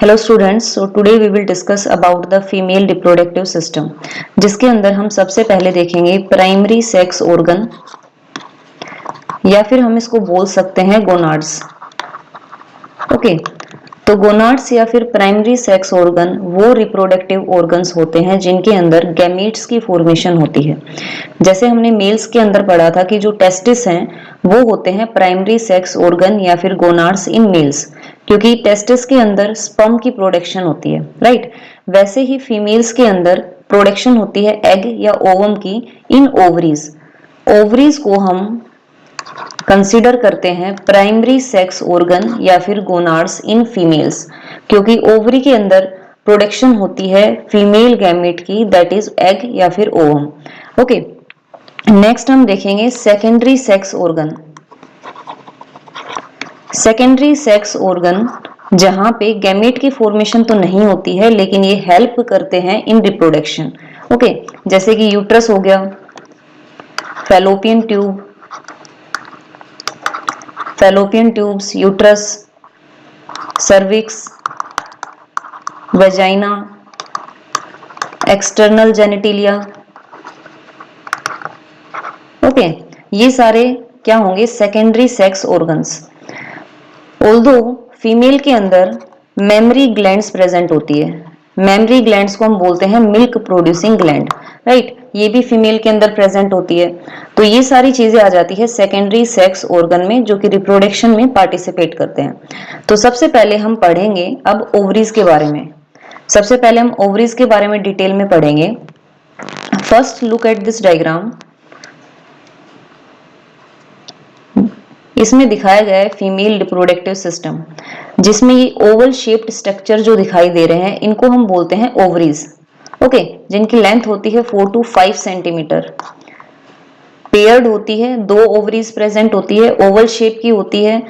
Hello students, so today we will discuss about the female reproductive system, जिसके अंदर हम सबसे पहले देखेंगे प्राइमरी सेक्स ऑर्गन, या फिर हम इसको बोल सकते हैं गोनाड्स। ओके, तो गोनाड्स या फिर प्राइमरी सेक्स ऑर्गन वो रिप्रोडक्टिव ऑर्गन्स होते हैं जिनके अंदर गैमीट्स की फॉर्मेशन होती है। जैसे हमने मेल्स के अंदर पढ़ा था कि जो टेस्टिस हैं वो होते हैं प्राइमरी सेक्स ऑर्गन या फिर गोनाड्स इन मेल्स, क्योंकि टेस्टिस के अंदर स्पर्म की प्रोडक्शन होती है, राइट। वैसे ही फीमेल्स के अंदर प्रोडक्शन होती है एग या ओवम की इन ओवरीज। ओवरीज को हम कंसीडर करते हैं प्राइमरी सेक्स ऑर्गन या फिर गोनाड्स इन फीमेल्स, क्योंकि ओवरी के अंदर प्रोडक्शन होती है फीमेल गैमेट की, दैट इज एग या फिर ओवम। ओके, नेक्स्ट हम देखेंगे secondary sex organ. Secondary sex organ जहां पे गैमेट की फॉर्मेशन तो नहीं होती है लेकिन ये हेल्प करते हैं इन रिप्रोडक्शन। ओके, जैसे कि यूट्रस हो गया, fallopian tubes, uterus, cervix, vagina, external genitalia. Okay, ये सारे क्या होंगे? Secondary sex organs. Although female के अंदर मेमरी ग्लैंड्स प्रेजेंट होती है। मेमरी ग्लैंड्स को हम बोलते हैं मिल्क प्रोड्यूसिंग ग्लैंड, राइट। ये भी फीमेल के अंदर प्रेजेंट होती है। तो ये सारी चीजें आ जाती है सेकेंडरी सेक्स ऑर्गन में, जो कि रिप्रोडक्शन में पार्टिसिपेट करते हैं। तो सबसे पहले हम पढ़ेंगे अब ओवरीज के बारे में। सबसे पहले हम ओवरीज के बारे में डिटेल में पढ़ेंगे। First look at this diagram. इसमें दिखाया गया है फीमेल रिप्रोडक्टिव सिस्टम, जिसमें ये ओवल शेप्ड स्ट्रक्चर जो दिखाई दे रहे हैं इनको हम बोलते हैं ओवरीज। ओके, जिनकी लेंथ होती है 4 to 5 सेंटीमीटर, पेयर्ड होती है, 2 ओवरीज प्रेजेंट होती है, ओवल शेप की होती है।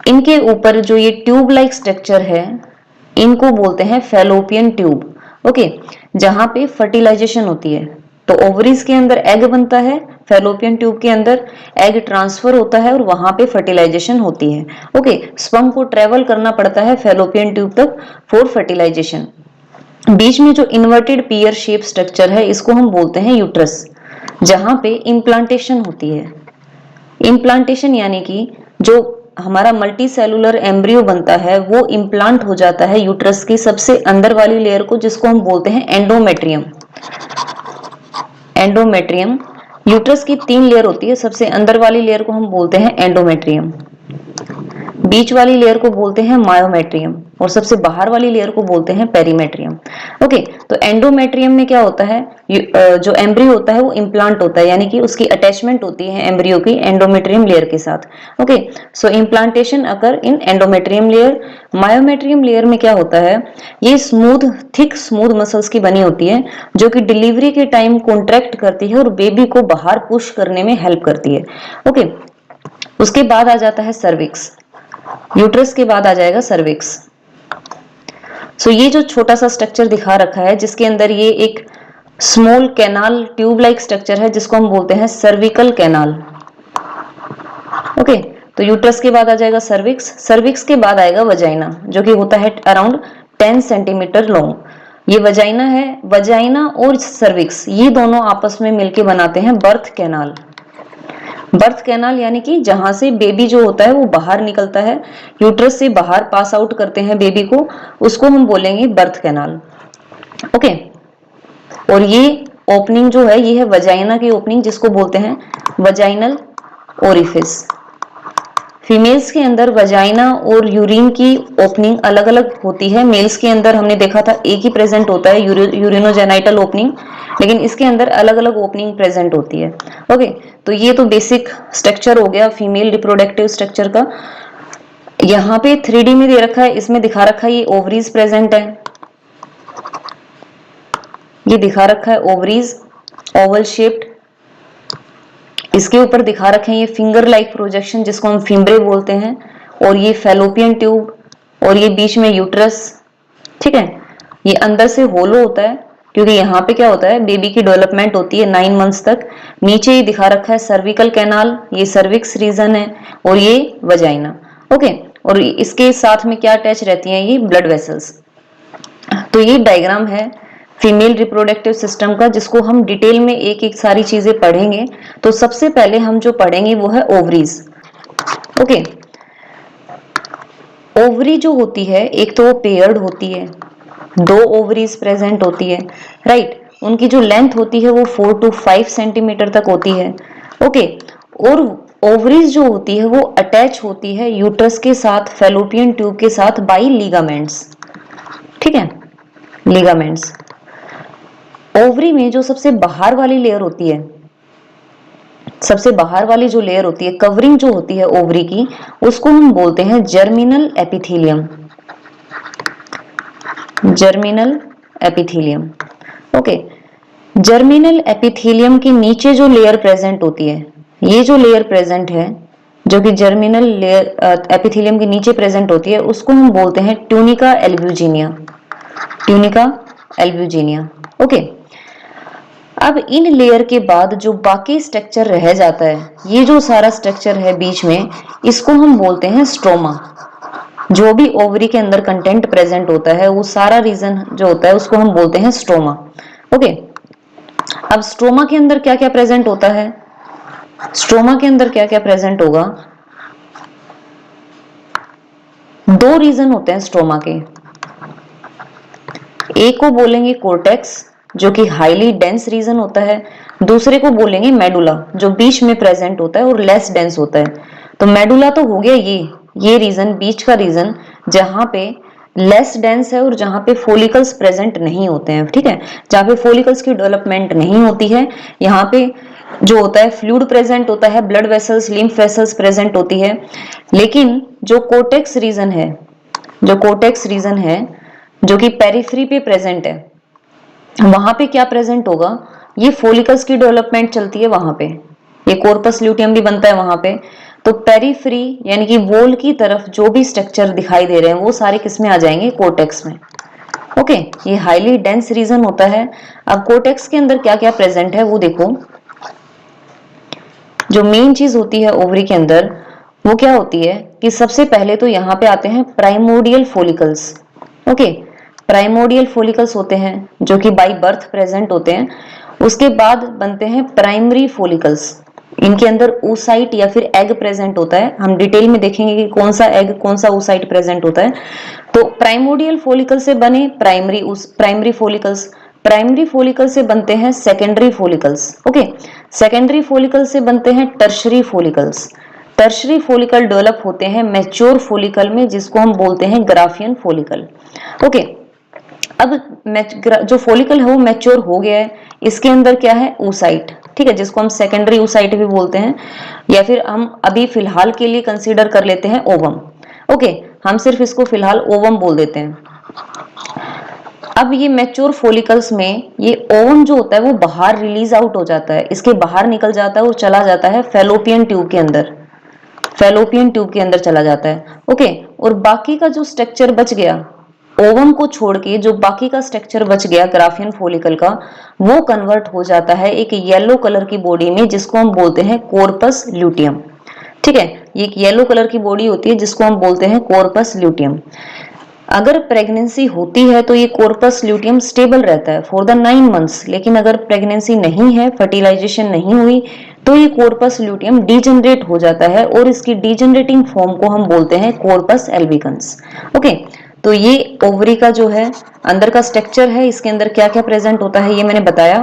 इनके ऊपर जो ये ट्यूब लाइक स्ट्रक्चर है इनको बोलते हैं फैलोपियन ट्यूब। ओके, जहां पे फर्टिलाइजेशन होती है। तो ओवरीज के अंदर एग बनता है, फैलोपियन ट्यूब के अंदर एग ट्रांसफर होता है और वहां पे फर्टिलाइजेशन होती है। ओके, स्पर्म को ट्रेवल करना पड़ता है फैलोपियन ट्यूब तक फॉर फर्टिलाइजेशन। बीच में जो इन्वर्टेड पियर शेप स्ट्रक्चर है इसको हम बोलते हैं यूट्रस, जहां पे इम्प्लांटेशन होती है। इम्प्लांटेशन यानी कि जो हमारा मल्टी सेलुलर एम्ब्रियो बनता है वो इम्प्लांट हो जाता है यूट्रस की सबसे अंदर वाली लेयर को, जिसको हम बोलते हैं एंडोमेट्रियम। एंडोमेट्रियम, यूट्रस की 3 लेयर होती है। सबसे अंदर वाली लेयर को हम बोलते हैं एंडोमेट्रियम, बीच वाली लेयर को बोलते हैं मायोमेट्रियम और सबसे बाहर वाली लेयर को बोलते हैं पेरीमेट्रियम। ओके, तो एंडोमेट्रियम में क्या होता है? जो एम्ब्रियो होता है वो इम्प्लांट होता है, यानी कि उसकी अटैचमेंट होती है एम्ब्रियो की एंडोमेट्रियम लेयर के साथ। ओके, सो इम्प्लांटेशन अकर इन एंडोमेट्रियम लेयर। मायोमेट्रियम लेयर में क्या होता है? ये थिक स्मूथ मसल्स की बनी होती है, जो कि डिलीवरी के टाइम कॉन्ट्रैक्ट करती है और बेबी को बाहर पुश करने में हेल्प करती है। ओके, उसके बाद आ जाता है सर्विक्स। यूट्रस के बाद आ जाएगा सर्विक्स। सो ये जो छोटा सा स्ट्रक्चर दिखा रखा है जिसके अंदर ये एक small canal tube like structure है जिसको हम बोलते हैं सर्विकल कैनाल। ओके, तो यूट्रस के बाद आ जाएगा सर्विक्स। सर्विक्स के बाद आएगा वजाइना, जो कि होता है अराउंड 10 सेंटीमीटर लॉन्ग। ये वजाइना है। वजाइना और सर्विक्स ये दोनों आपस में मिलकर बनाते हैं बर्थ कैनाल। बर्थ कैनाल यानी कि जहां से बेबी जो होता है वो बाहर निकलता है, यूट्रस से बाहर पास आउट करते हैं बेबी को, उसको हम बोलेंगे बर्थ कैनाल। ओके, और ये ओपनिंग जो है ये है वजाइना की ओपनिंग, जिसको बोलते हैं वजाइनल ओरिफिस। फीमेल्स के अंदर वजाइना और यूरिन की ओपनिंग अलग अलग होती है। मेल्स के अंदर हमने देखा था एक ही प्रेजेंट होता है, यूरिनोजेनाइटल ओपनिंग, लेकिन इसके अंदर अलग अलग ओपनिंग प्रेजेंट होती है। ओके, तो ये तो बेसिक स्ट्रक्चर हो गया फीमेल रिप्रोडक्टिव स्ट्रक्चर का। यहाँ पे 3D में दे रखा है, इसमें दिखा रखा है ये ओवरीज प्रेजेंट है। ये दिखा रखा है ओवरीज ओवल शेप्ड। इसके ऊपर दिखा रखे हैं ये फिंगर लाइक प्रोजेक्शन जिसको हम फिम्ब्रे बोलते हैं, और ये फैलोपियन ट्यूब, और ये बीच में यूट्रस। ठीक है, ये अंदर से होलो होता है क्योंकि यहाँ पे क्या होता है बेबी की डेवलपमेंट होती है 9 मंथ्स तक। नीचे ही दिखा रखा है सर्विकल कैनाल, ये सर्विक्स रीजन है, और ये वजाइना। ओके, और इसके साथ में क्या अटैच रहती हैं, ये ब्लड वेसल्स। तो ये डायग्राम है फीमेल रिप्रोडक्टिव सिस्टम का, जिसको हम डिटेल में एक एक सारी चीजें पढ़ेंगे। तो सबसे पहले हम जो पढ़ेंगे वो है ओवरीज। ओके, ओवरी जो होती है, एक तो वो पेयर्ड होती है, 2 ओवरीज प्रेजेंट होती है, राइट। उनकी जो लेंथ होती है वो 4 to 5 सेंटीमीटर तक होती है। ओके, और ओवरीज जो होती है वो अटैच होती है यूट्रस के साथ, फैलोपियन ट्यूब के साथ बाई लिगामेंट्स। ठीक है, लिगामेंट्स। ओवरी में जो सबसे बाहर वाली लेयर होती है, सबसे बाहर वाली जो लेयर होती है, कवरिंग जो होती है ओवरी की, उसको हम बोलते हैं germinal epithelium. Germinal epithelium. Okay, germinal epithelium के नीचे जो लेयर प्रेजेंट होती है, ये जो लेयर प्रेजेंट है, जो कि जर्मिनल लेयर एपिथेलियम के नीचे प्रेजेंट होती है, उसको हम बोलते हैं tunica albuginea. Tunica albuginea. Okay, अब इन लेयर के बाद जो बाकी स्ट्रक्चर रह जाता है, ये जो सारा स्ट्रक्चर है बीच में, इसको हम बोलते हैं स्ट्रोमा। जो भी ओवरी के अंदर कंटेंट प्रेजेंट होता है, वो सारा रीजन जो होता है उसको हम बोलते हैं स्ट्रोमा। ओके, अब स्ट्रोमा के अंदर क्या क्या प्रेजेंट होता है, स्ट्रोमा के अंदर क्या क्या प्रेजेंट होगा, 2 रीजन होते हैं स्ट्रोमा के। एक को बोलेंगे कोर्टेक्स, जो कि हाईली डेंस रीजन होता है, दूसरे को बोलेंगे मेडुला, जो बीच में प्रेजेंट होता है और लेस डेंस होता है। तो मेडुला तो हो गया ये रीजन, बीच का रीजन, जहां पे लेस डेंस है और जहां पे फोलिकल्स प्रेजेंट नहीं होते हैं। ठीक है, जहां पे फोलिकल्स की डेवलपमेंट नहीं होती है, यहाँ पे जो होता है फ्लूइड प्रेजेंट होता है, blood vessels, lymph vessels present होती है। लेकिन जो कोर्टेक्स रीजन है, जो कोर्टेक्स रीजन है, जो कि पेरिफेरी पे प्रेजेंट है, वहां पे क्या प्रेजेंट होगा, ये फोलिकल्स की डेवलपमेंट चलती है वहां पे, ये कॉर्पस ल्यूटियम भी बनता है वहां पे। तो पेरिफेरी यानी कि वॉल की तरफ जो भी स्ट्रक्चर दिखाई दे रहे हैं वो सारे किसमें आ जाएंगे, कोर्टेक्स में। ओके, ये हाईली डेंस रीजन होता है। अब कोर्टेक्स के अंदर क्या क्या प्रेजेंट है वो देखो। जो मेन चीज होती है ओवरी के अंदर वो क्या होती है कि सबसे पहले तो यहाँ पे आते हैं primordial follicles. Okay, primordial follicles होते हैं जो कि बाय बर्थ प्रेजेंट होते हैं। उसके बाद बनते हैं प्राइमरी फोलिकल्स, इनके अंदर oocyte या फिर एग प्रेजेंट होता है। हम डिटेल में देखेंगे कि कौन सा एग, कौन सा oocyte प्रेजेंट होता है। तो प्राइमोडियल फोलिकल से बने प्राइमरी फोलिकल्स, प्राइमरी फोलिकल से बनते हैं secondary follicles. Okay, secondary follicle से बनते हैं tertiary follicles. Tertiary follicle develop होते हैं मैच्योर फोलिकल में, जिसको हम बोलते हैं ग्राफियन फोलिकल। ओके, अब जो फोलिकल है वो मैच्योर हो गया है, इसके अंदर क्या है, oocyte। ठीक है, जिसको हम सेकेंडरी oocyte भी बोलते हैं, या फिर हम अभी फिलहाल के लिए कंसीडर कर लेते हैं ओवम। ओके, हम सिर्फ इसको फिलहाल ओवम बोल देते हैं। अब ये मैच्योर फोलिकल्स में ये ओवम जो होता है वो बाहर रिलीज आउट हो जाता है, इसके बाहर निकल जाता है और चला जाता है फैलोपियन ट्यूब के अंदर, फैलोपियन ट्यूब के अंदर चला जाता है। ओके, और बाकी का जो स्ट्रक्चर बच गया ओवम को छोड़ के, जो बाकी का स्ट्रक्चर बच गया ग्राफियन फोलिकल का, वो कन्वर्ट हो जाता है एक येलो कलर की बॉडी में, जिसको हम बोलते हैं कॉर्पस ल्यूटियम। ठीक है, ये एक येलो कलर की बॉडी होती है जिसको हम बोलते हैं कॉर्पस ल्यूटियम। अगर प्रेगनेंसी होती है तो ये कॉर्पस ल्यूटियम स्टेबल रहता है फॉर द 9 मंथ्स, लेकिन अगर प्रेगनेंसी नहीं है, फर्टिलाइजेशन नहीं हुई, तो ये कॉर्पस ल्यूटियम डीजनरेट हो जाता है और इसकी डीजनरेटिंग फॉर्म को हम बोलते हैं कॉर्पस एल्बिकन्स। ओके, तो ये ओवरी का जो है अंदर का स्ट्रक्चर है, इसके अंदर क्या क्या प्रेजेंट होता है ये मैंने बताया।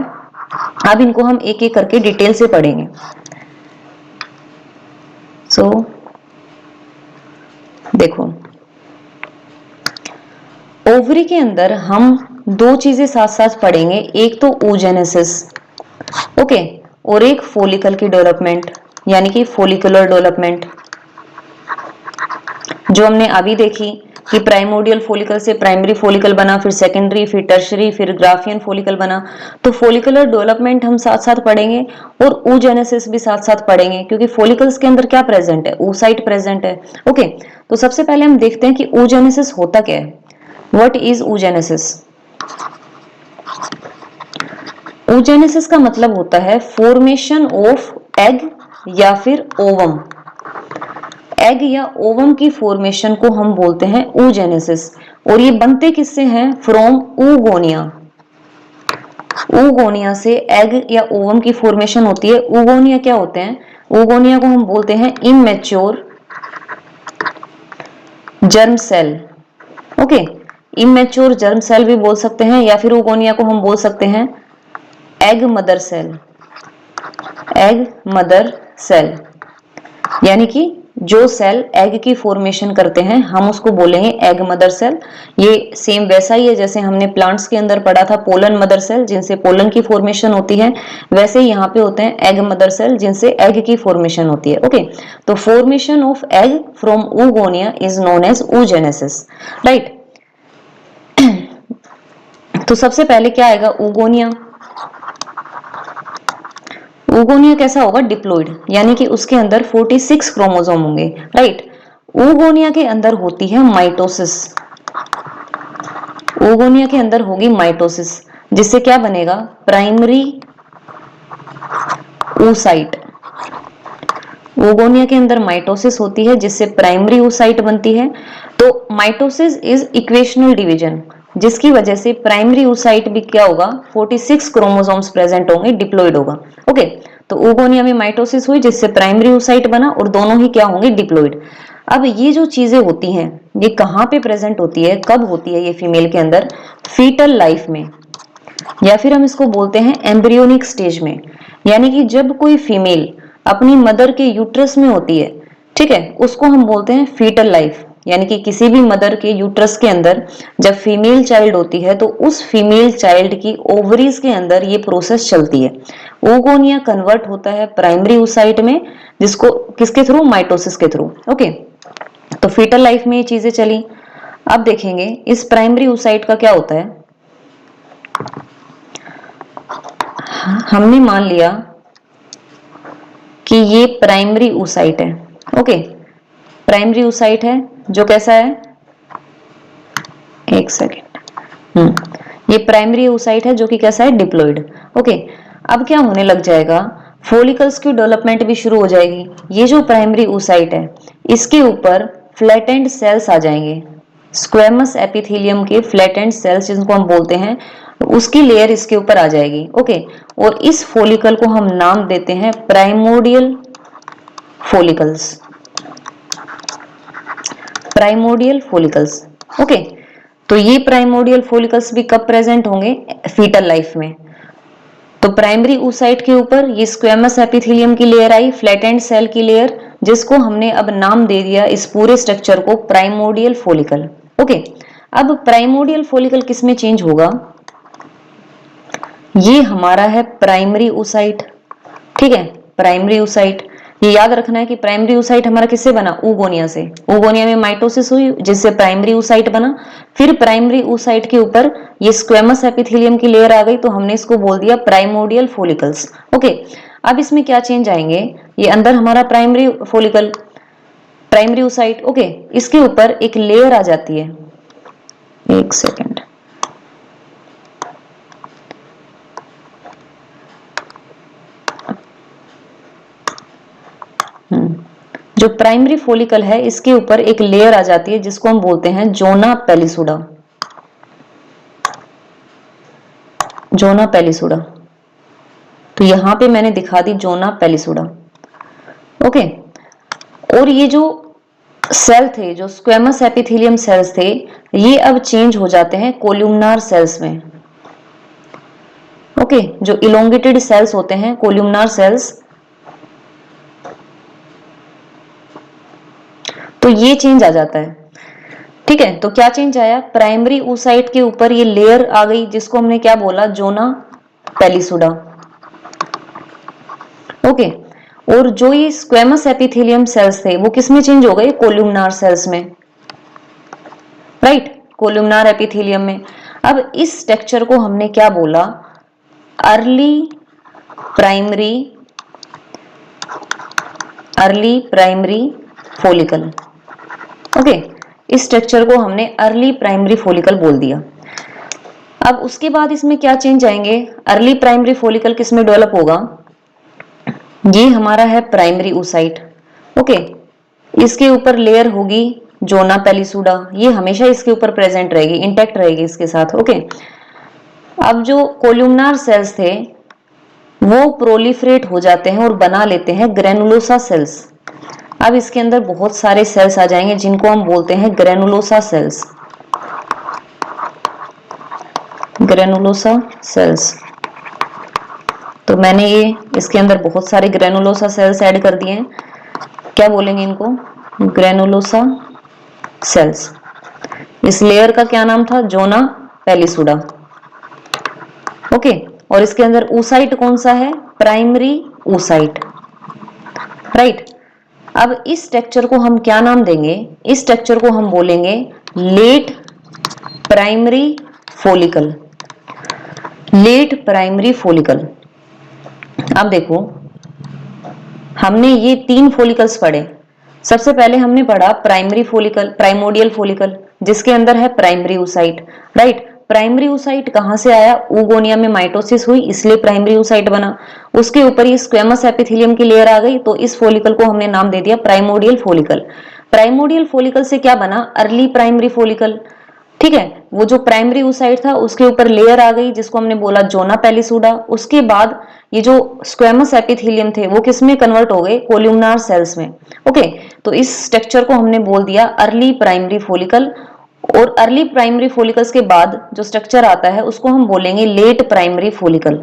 अब इनको हम एक एक करके डिटेल से पढ़ेंगे। देखो, ओवरी के अंदर हम 2 चीजें साथ साथ पढ़ेंगे, एक तो oogenesis, ओके, और एक फोलिकल की डेवलपमेंट यानी कि फोलिकुलर डेवलपमेंट, जो हमने अभी देखी कि प्राइमोडियल फोलिकल से प्राइमरी फोलिकल बना, फिर सेकेंडरी, फिर टर्शरी, फिर ग्राफियन फोलिकल बना। तो फोलिकुलर डेवलपमेंट हम साथ साथ पढ़ेंगे और oogenesis भी साथ साथ पढ़ेंगे, क्योंकि फोलिकल्स के अंदर क्या प्रेजेंट है, oocyte प्रेजेंट है। ओके, तो सबसे पहले हम देखते हैं कि oogenesis होता क्या है। What is oogenesis? oogenesis का मतलब होता है फॉर्मेशन ऑफ एग या फिर ओवम। एग या ओवम की फॉर्मेशन को हम बोलते हैं oogenesis, और ये बनते किससे हैं? From oogonia। oogonia से एग या ओवम की फॉर्मेशन होती है। oogonia क्या होते हैं? oogonia को हम बोलते हैं immature germ cell. Okay, immature germ cell भी बोल सकते हैं, या फिर oogonia को हम बोल सकते हैं egg mother cell. Egg mother cell यानी कि जो सेल एग की फॉर्मेशन करते हैं हम उसको बोलेंगे एग मदर सेल। ये सेम वैसा ही है जैसे हमने प्लांट्स के अंदर पढ़ा था पोलन मदर सेल जिनसे पोलन की फॉर्मेशन होती है, वैसे यहाँ पे होते हैं एग मदर सेल जिनसे एग की फॉर्मेशन होती है। ओके, तो formation of egg from oogonia is known as oogenesis, right. तो सबसे पहले क्या आएगा? oogonia। oogonia कैसा होगा? डिप्लॉइड, यानी कि उसके अंदर 46 क्रोमोसोम होंगे, राइट। oogonia के अंदर होती है माइटोसिस। oogonia के अंदर होगी माइटोसिस, जिससे क्या बनेगा? Primary oocyte। oogonia के अंदर माइटोसिस होती है जिससे प्राइमरी oocyte बनती है। तो माइटोसिस इज इक्वेशनल डिवीजन, जिसकी वजह से प्राइमरी oocyte भी क्या होगा? 46 क्रोमोसोम्स प्रेजेंट होंगे, डिप्लॉइड होगा। ओके, तो oogonia में माइटोसिस हुई जिससे प्राइमरी oocyte बना और दोनों ही क्या होंगे? डिप्लॉइड। अब ये जो चीजें होती हैं ये कहाँ पे प्रेजेंट होती है, कब होती है ये फीमेल के अंदर? फीटल लाइफ में, या फिर हम इसको बोलते हैं एम्ब्रियोनिक स्टेज में, यानी कि जब कोई फीमेल अपनी मदर के यूट्रस में होती है, ठीक है, उसको हम बोलते हैं फीटल लाइफ। यानी कि किसी भी मदर के यूट्रस के अंदर जब फीमेल चाइल्ड होती है तो उस फीमेल चाइल्ड की ओवरीज के अंदर ये प्रोसेस चलती है। oogonia कन्वर्ट होता है प्राइमरी oocyte में, जिसको किसके थ्रू? माइटोसिस के थ्रू। ओके, तो फीटल लाइफ में ये चीजें चली। अब देखेंगे इस प्राइमरी oocyte का क्या होता है। हमने मान लिया कि ये प्राइमरी oocyte है। ओके, प्राइमरी oocyte है जो कैसा है? एक सेकेंड। ये प्राइमरी oocyte है जो कि कैसा है? डिप्लॉइड। ओके, अब क्या होने लग जाएगा? फॉलिकल्स की डेवलपमेंट भी शुरू हो जाएगी। ये जो प्राइमरी oocyte है इसके ऊपर फ्लैटेंड सेल्स आ जाएंगे, स्क्वेमस एपिथेलियम के फ्लैटेंड सेल्स जिनको हम बोलते हैं, उसकी लेयर इसके ऊपर आ जाएगी। ओके, और इस फॉलिकल को हम नाम देते हैं primordial follicles. Primordial follicles. Okay, तो ये प्राइमोडियल फॉलिकल्स भी कब प्रेजेंट होंगे? फीटल लाइफ में। तो प्राइमरी oocyte के ऊपर ये स्क्वेमस एपिथेलियम की लेयर आई, फ्लैटेंड सेल की लेयर, जिसको हमने अब नाम दे दिया इस पूरे स्ट्रक्चर को प्राइमोडियल फॉलिकल। ओके, अब प्राइमोडियल फॉलिकल किस में चेंज होगा? ये हमारा है प्राइमरी oocyte, ठीक है, प्राइमरी oocyte। ये याद रखना है कि प्राइमरी oocyte हमारा किससे बना? oogonia से। oogonia में माइटोसिस हुई जिससे प्राइमरी oocyte बना, फिर प्राइमरी oocyte के ऊपर ये स्क्वेमस एपिथेलियम की लेयर आ गई तो हमने इसको बोल दिया प्राइमोडियल फॉलिकल्स। ओके, अब इसमें क्या चेंज आएंगे? ये अंदर हमारा primary follicle, primary oocyte, okay, इसके ऊपर एक लेयर आ जाती है। एक सेकेंड, जो प्राइमरी फॉलिकल है इसके ऊपर एक लेयर आ जाती है जिसको हम बोलते हैं जोना पेलिसुडा। जोना पेलिसुडा, तो यहां पे मैंने दिखा दी जोना पेलिसुडा। ओके, और ये जो सेल थे, जो स्क्वेमस एपिथेलियम सेल्स थे, ये अब चेंज हो जाते हैं कोल्यूमनार सेल्स में। ओके, जो इलोंगेटेड सेल्स होते हैं कोल्यूमनार सेल्स, तो ये चेंज आ जाता है। ठीक है, तो क्या चेंज आया? प्राइमरी oocyte के ऊपर ये लेयर आ गई जिसको हमने क्या बोला? जोना पेलिसुडा। ओके, और जो ये स्क्वेमस एपिथेलियम सेल्स थे वो किस में चेंज हो गए? कोल्यूमनार सेल्स में, राइट, कोल्यूमनार एपिथेलियम में। अब इस स्ट्रक्चर को हमने क्या बोला? Early primary follicle. ओके, इस स्ट्रक्चर को हमने अर्ली प्राइमरी फॉलिकल बोल दिया। अब उसके बाद इसमें क्या चेंज आएंगे? अर्ली प्राइमरी फॉलिकल किस में डेवलप होगा? ये हमारा है प्राइमरी oocyte। ओके, इसके ऊपर लेयर होगी जोना पेलिसुडा, ये हमेशा इसके ऊपर प्रेजेंट रहेगी, इंटैक्ट रहेगी इसके साथ। ओके, अब जो कोल्यूमनार सेल्स थे वो प्रोलिफरेट हो जाते हैं और बना लेते हैं ग्रेनुलोसा सेल्स। अब इसके अंदर बहुत सारे सेल्स आ जाएंगे जिनको हम बोलते हैं ग्रेनुलोसा सेल्स। ग्रेनुलोसा सेल्स, तो मैंने ये इसके अंदर बहुत सारे ग्रेनुलोसा सेल्स ऐड कर दिए हैं। क्या बोलेंगे इनको? Granulosa cells. इस लेयर का क्या नाम था? जोना पेलिसुडा। ओके, और इसके अंदर oocyte कौन सा है? Primary oocyte, right. अब इस स्ट्रक्चर को हम क्या नाम देंगे? इस स्ट्रक्चर को हम बोलेंगे late primary follicle. Late primary follicle. अब देखो, हमने ये 3 फोलिकल्स पढ़े। सबसे पहले हमने पढ़ा प्राइमरी फोलिकल, प्राइमोडियल फोलिकल, जिसके अंदर है primary oocyte, right. Primary oocyte कहां से आया? ऊगोनिया में माइटोसिस हुई इसलिए प्राइमरी oocyte बना। उसके ऊपर ये स्क्वेमस एपिथेलियम की लेयर आ गई तो इस फोलिकल को हमने नाम दे दिया प्राइमोडियल फोलिकल। प्राइमोडियल फोलिकल से क्या बना? अर्ली प्राइमरी फोलिकल, ठीक है। वो जो प्राइमरी oocyte था उसके ऊपर लेयर आ गई जिसको हमने बोला जोना पेलिसुडा। उसके बाद ये जो स्क्वेमस एपिथेलियम थे वो किस में कन्वर्ट हो गए? कोल्यूमनार सेल्स में। ओके, तो इस स्ट्रक्चर को हमने बोल दिया अर्ली प्राइमरी फोलिकल। और अर्ली प्राइमरी फोलिकल्स के बाद जो स्ट्रक्चर आता है उसको हम बोलेंगे late primary follicle.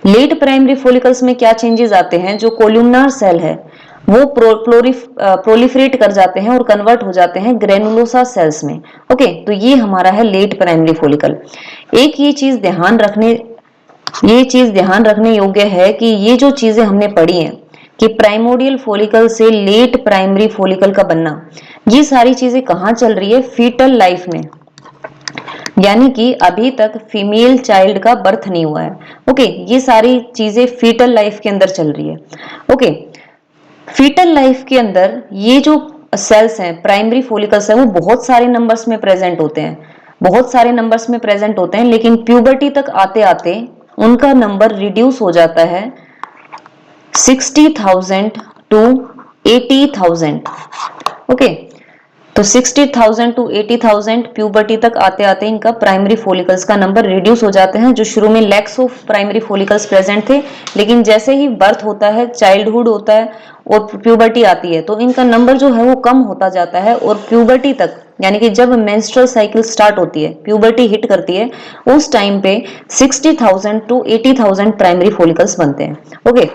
Late primary follicles में क्या चेंजेस आते हैं? जो कोल्यूमनार सेल है वो प्रोलिफरेट कर जाते हैं और कन्वर्ट हो जाते हैं ग्रेनुलोसा सेल्स में। ओके, तो ये हमारा है लेट प्राइमरी फोलिकल। एक ये चीज ध्यान रखने योग्य है कि ये जो चीजें हमने पढ़ी हैं कि प्राइमोडियल फोलिकल से लेट प्राइमरी फोलिकल का बनना, ये सारी चीजें कहाँ चल रही है? फीटल लाइफ में, यानी कि अभी तक फीमेल चाइल्ड का बर्थ नहीं हुआ है। ओके, ये सारी चीजें फीटल लाइफ के अंदर चल रही है। ओके, फीटल लाइफ के अंदर ये जो सेल्स हैं, प्राइमरी फोलिकल्स हैं, वो बहुत सारे नंबर्स में प्रेजेंट होते हैं, बहुत सारे नंबर्स में प्रेजेंट होते हैं, लेकिन प्यूबर्टी तक आते आते उनका नंबर रिड्यूस हो जाता है 60,000 टू 80,000। ओके, तो 60,000 टू 80,000 प्यूबर्टी तक आते आते इनका प्राइमरी फोलिकल्स का नंबर रिड्यूस हो जाते हैं। जो शुरू में lakhs of primary follicles present थे, लेकिन जैसे ही बर्थ होता है, चाइल्डहुड होता है और प्यूबर्टी आती है तो इनका नंबर जो है वो कम होता जाता है। और प्यूबर्टी तक, यानी कि जब मेंस्ट्रुअल साइकिल स्टार्ट होती है, प्यूबर्टी हिट करती है, उस टाइम पे 60,000 टू 80,000 प्राइमरी फोलिकल्स बनते हैं। ओके,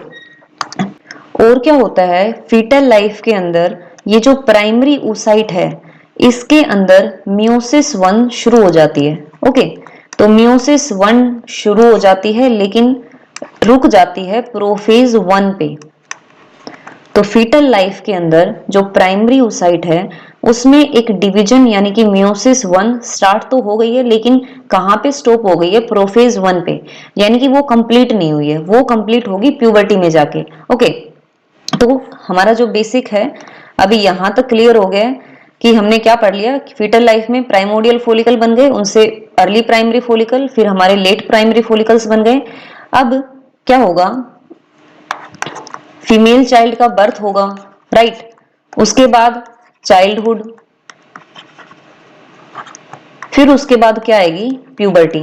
और क्या होता है फीटल लाइफ के अंदर? ये जो प्राइमरी oocyte है इसके अंदर मियोसिस 1 शुरू हो जाती है। ओके, तो मियोसिस 1 शुरू हो जाती है लेकिन रुक जाती है प्रोफेज 1 पे। तो फीटल लाइफ के अंदर जो प्राइमरी oocyte है उसमें एक डिवीजन यानी कि मियोसिस 1 स्टार्ट तो हो गई है लेकिन कहां पे स्टॉप हो गई है? प्रोफेज 1 पे, यानी कि वो कंप्लीट नहीं हुई है, वो कंप्लीट होगी प्यूबर्टी में जाके। ओके, तो हमारा जो बेसिक है अभी यहां तक क्लियर हो गया कि हमने क्या पढ़ लिया? फीटल लाइफ में प्राइमोडियल फोलिकल बन गए, उनसे अर्ली प्राइमरी फोलिकल, फिर हमारे लेट प्राइमरी फोलिकल्स बन गए। अब क्या होगा? फीमेल चाइल्ड का बर्थ होगा, राइट। उसके बाद चाइल्डहुड, फिर उसके बाद क्या आएगी? प्यूबर्टी,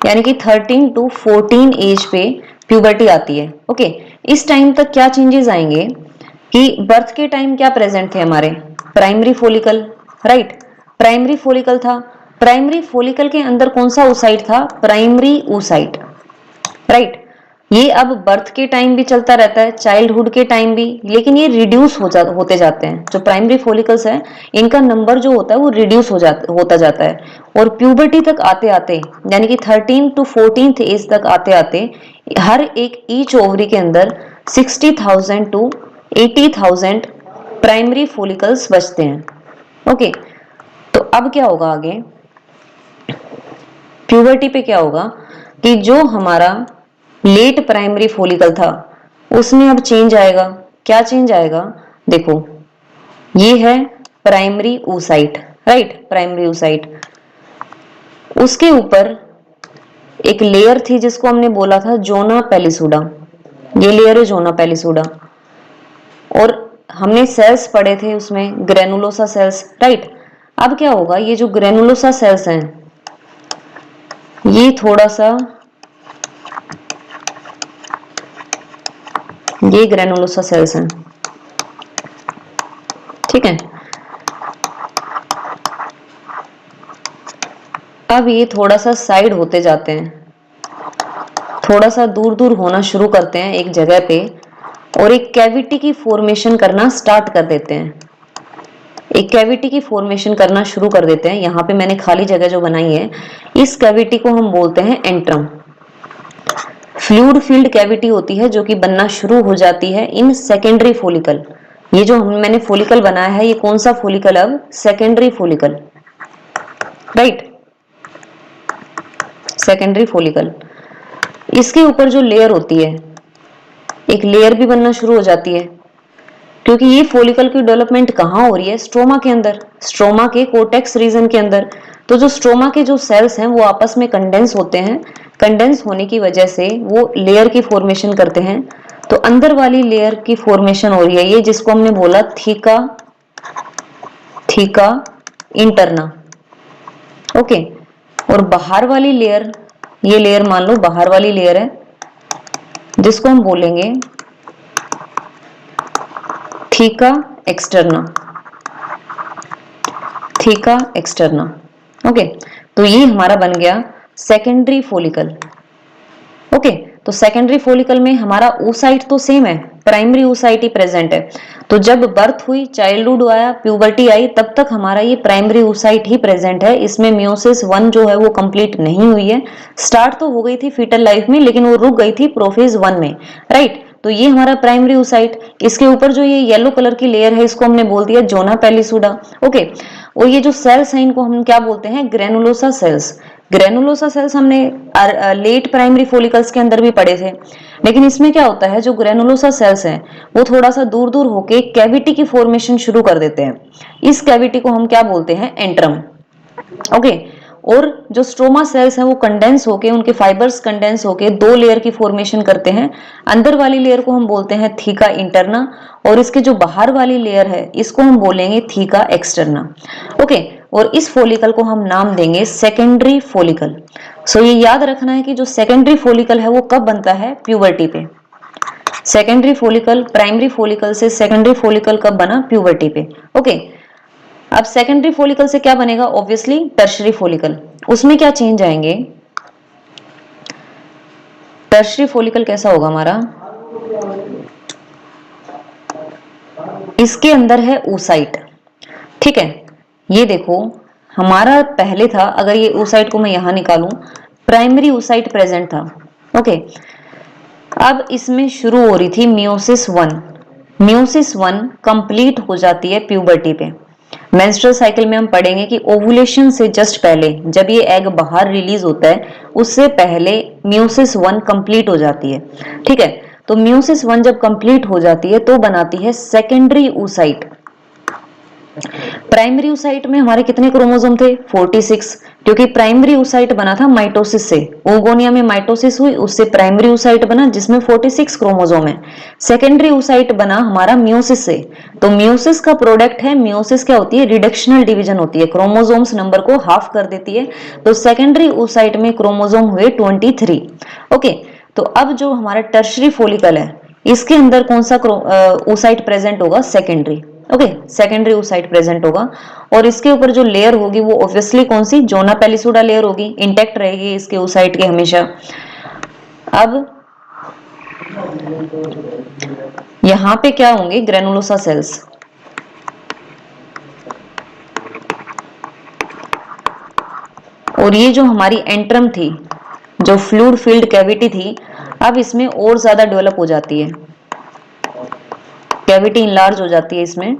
यानी कि 13 टू 14 एज पे प्यूबर्टी आती है। ओके, इस टाइम तक क्या चेंजेस आएंगे कि बर्थ के टाइम क्या प्रेजेंट थे हमारे? Primary follicle, right. Primary follicle था, प्राइमरी फोलिकल के अंदर कौन सा oocyte था? Primary oocyte, right. ये अब बर्थ के टाइम भी चलता रहता है, चाइल्डहुड के टाइम भी, लेकिन ये रिड्यूस होते जाते हैं। जो प्राइमरी फोलिकल्स है इनका नंबर जो होता है वो रिड्यूस होता जाता है। और प्यूबर्टी तक आते आते, यानी कि 13 टू 14th एज तक आते आते हर एक ईच ओवरी के अंदर 60,000 टू 80,000 प्राइमरी फोलिकल्स बचते हैं। ओके, तो अब क्या होगा आगे? प्यूबर्टी पे क्या होगा कि जो हमारा लेट प्राइमरी फोलिकल था उसमें अब चेंज आएगा। क्या चेंज आएगा? देखो, ये है primary oocyte, right. Primary oocyte, उसके ऊपर एक लेयर थी जिसको हमने बोला था जोना पेलिसुडा। ये लेयर है जोना पेलिसुडा, और हमने सेल्स पढ़े थे उसमें ग्रेनुलोसा सेल्स, राइट। अब क्या होगा, ये जो ग्रेनुलोसा सेल्स हैं ये थोड़ा सा, ये ग्रेनुलोसा सेल्स हैं, ठीक है। अब ये थोड़ा सा साइड होते जाते हैं, थोड़ा सा दूर दूर होना शुरू करते हैं एक जगह पे, और एक कैविटी की फॉर्मेशन करना स्टार्ट कर देते हैं, एक कैविटी की फॉर्मेशन करना शुरू कर देते हैं। यहाँ पे मैंने खाली जगह जो बनाई है, इस कैविटी को हम बोलते हैं एंट्रम। फ्लूइड फील्ड कैविटी होती है जो कि बनना शुरू हो जाती है इन सेकेंडरी फोलिकल। ये जो मैंने फोलिकल बनाया है, ये कौन सा फोलिकल, अब secondary follicle, right, secondary follicle. इसके ऊपर जो लेयर होती है, एक लेयर भी बनना शुरू हो जाती है, क्योंकि ये फोलिकल की डेवलपमेंट कहाँ हो रही है, स्ट्रोमा के अंदर, स्ट्रोमा के कोर्टेक्स रीजन के अंदर। तो जो स्ट्रोमा के जो सेल्स हैं वो आपस में कंडेंस होते हैं, कंडेंस होने की वजह से वो लेयर की फॉर्मेशन करते हैं। तो अंदर वाली लेयर की फॉर्मेशन हो रही है ये, जिसको हमने बोला थीका, थीका इंटरना, ओके। और बाहर वाली लेयर, ये लेयर मान लो बाहर वाली लेयर है, जिसको हम बोलेंगे theca externa, theca externa, okay. तो ये हमारा बन गया सेकेंडरी फोलिकल, ओके। तो सेकेंडरी फोलिकल में हमारा oocyte तो सेम है, प्राइमरी oocyte ही प्रेजेंट है। तो जब बर्थ हुई, चाइल्डहुड आया, प्यूबर्टी आई, तब तक हमारा ये प्राइमरी oocyte ही प्रेजेंट है। इसमें मियोसिस 1 जो है वो कंप्लीट नहीं हुई है, स्टार्ट तो हो गई थी फीटल लाइफ में, लेकिन वो रुक गई थी प्रोफेज 1 में, राइट। तो ये हमारा प्राइमरी oocyte। इसके ऊपर जो ये येलो कलर की लेयर है, इसको हमने बोल दिया जोना पेलिसुडा, ओके। और ये जो सेल्स हैं इनको हम क्या बोलते हैं, ग्रेनुलोसा सेल्स। ग्रेनुलोसा सेल्स हमने लेट प्राइमरी फोलिकल्स के अंदर भी पढ़े थे, लेकिन इसमें क्या होता है, जो ग्रेनुलोसा सेल्स हैं वो थोड़ा सा दूर दूर होके कैविटी की फॉर्मेशन शुरू कर देते हैं। इस कैविटी को हम क्या बोलते हैं, एंट्रम, ओके। और जो स्ट्रोमा सेल्स हैं वो कंडेंस होके, उनके फाइबर्स कंडेंस होके दो लेयर की फॉर्मेशन करते हैं। अंदर वाली लेयर को हम बोलते हैं थीका इंटरना, और इसके जो बाहर वाली लेयर है इसको हम बोलेंगे थीका एक्सटर्ना, ओके। और इस फोलिकल को हम नाम देंगे सेकेंडरी फोलिकल। सो ये याद रखना है कि जो सेकेंडरी फोलिकल है वो कब बनता है, प्यूबर्टी पे। सेकेंडरी फोलिकल प्राइमरी फोलिकल से सेकेंडरी फोलिकल कब बना, प्यूबर्टी पे, ओके। अब सेकेंडरी फोलिकल से क्या बनेगा, ऑब्वियसली टर्शरी फोलिकल। उसमें क्या चेंज आएंगे, टर्शरी फोलिकल कैसा होगा हमारा, इसके अंदर है oocyte, ठीक है। ये देखो हमारा पहले था, अगर ये oocyte को मैं यहां निकालूं, प्राइमरी oocyte प्रेजेंट था, ओके। अब इसमें शुरू हो रही थी मियोसिस 1, मियोसिस 1 कंप्लीट हो जाती है प्यूबर्टी पे। मेंस्ट्रुअल साइकिल में हम पढ़ेंगे कि ओवुलेशन से जस्ट पहले, जब ये एग बाहर रिलीज होता है, उससे पहले मियोसिस 1 कंप्लीट हो जाती है, ठीक है। तो मियोसिस 1 जब कंप्लीट हो जाती है तो बनाती है सेकेंडरी oocyte। प्राइमरी oocyte में हमारे कितने क्रोमोसोम थे, 46, क्योंकि प्राइमरी oocyte बना था माइटोसिस से, ओगोनिया में माइटोसिस हुई, उससे प्राइमरी oocyte बना जिसमें 46 क्रोमोसोम है। सेकेंडरी oocyte बना हमारा मियोसिस से। तो मियोसिस का प्रोडक्ट है, मियोसिस क्या होती है, रिडक्शनल डिवीजन होती है, क्रोमोसोम्स नंबर को हाफ कर देती है। तो सेकेंडरी oocyte में क्रोमोसोम हुए 23, ओके। तो अब जो हमारा टर्शरी फोलिकल है, इसके अंदर कौन सा oocyte प्रेजेंट होगा, secondary, okay, secondary oocyte present होगा। और इसके ऊपर जो लेयर होगी वो ऑब्वियसली कौन सी, जोना पेलिसुडा लेयर होगी, इंटैक्ट रहेगी इसके oocyte के हमेशा। अब यहां पे क्या होंगे, ग्रेनुलोसा सेल्स, और ये जो हमारी एंट्रम थी, जो फ्लूइड फील्ड कैविटी थी, अब इसमें और ज्यादा डेवलप हो जाती है, कैविटी इनलार्ज हो जाती है इसमें।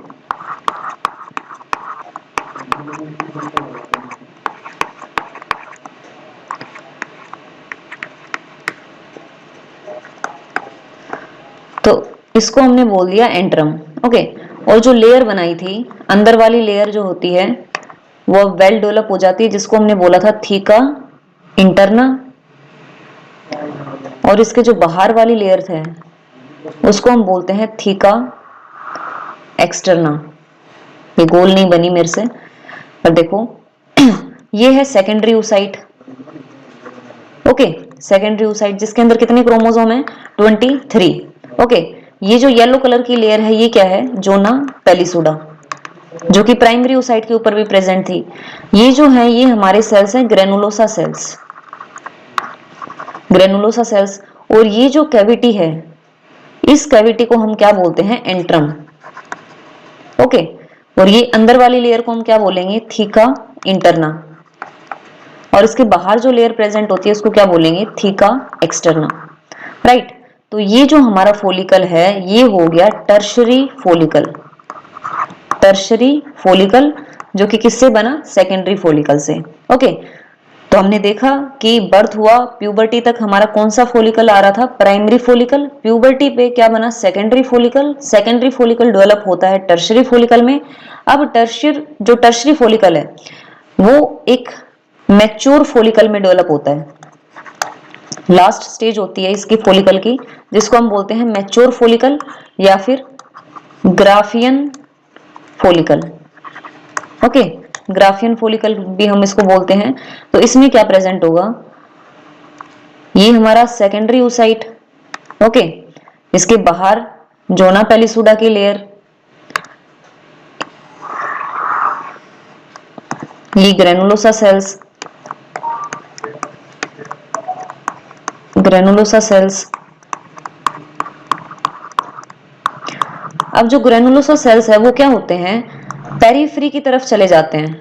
तो इसको हमने बोल दिया एंट्रम, ओके। और जो लेयर बनाई थी, अंदर वाली लेयर जो होती है वो वेल डेवलप हो जाती है, जिसको हमने बोला था थीका इंटरना। और इसके जो बाहर वाली लेयर थे उसको हम बोलते हैं थीका एक्सटर्ना। ये गोल नहीं बनी मेरे से, पर देखो ये है secondary oocyte। Okay, secondary oocyte जिसके अंदर कितने क्रोमोसोम है? 23। ओके, ये जो येलो कलर की लेयर है ये क्या है? जोना पेलिसुडा, जो कि प्राइमरी oocyte के ऊपर भी प्रेजेंट थी। ये जो है ये हमारे सेल्स हैं ग्रेनुलोसा सेल्स, ग्रेनुलोसा सेल्स। और ये जो कैविटी है, इस कैविटी को हम क्या बोलते हैं? एंट्रम। ओके, और ये अंदर वाली लेयर को हम क्या बोलेंगे? Theca interna. और इसके बाहर जो लेयर प्रेजेंट होती है उसको क्या बोलेंगे? Theca externa. राइट, तो ये जो हमारा फोलिकल है ये हो गया टर्शरी फोलिकल। टर्शरी फोलिकल जो कि किससे बना? सेकेंडरी फोलिकल से। ओके, तो हमने देखा कि बर्थ हुआ, प्यूबर्टी तक हमारा कौन सा फोलिकल आ रहा था? Primary follicle. प्यूबर्टी पे क्या बना? Secondary follicle. Secondary follicle develop होता है टर्शरी फोलिकल में। अब जो टर्शरी फोलिकल है वो एक मैच्योर फोलिकल में डेवलप होता है। लास्ट स्टेज होती है इसकी फोलिकल की, जिसको हम बोलते हैं मैच्योर फोलिकल या फिर Graafian follicle. Okay, Graafian follicle भी हम इसको बोलते हैं। तो इसमें क्या प्रेजेंट होगा? ये हमारा सेकेंडरी oocyte। ओके, इसके बाहर जोना पेलिसुडा की लेयर, ये ग्रेनुलोसा सेल्स, ग्रेनुलोसा सेल्स। अब जो ग्रेनुलोसा सेल्स है वो क्या होते हैं? पेरीफ्री की तरफ चले जाते हैं,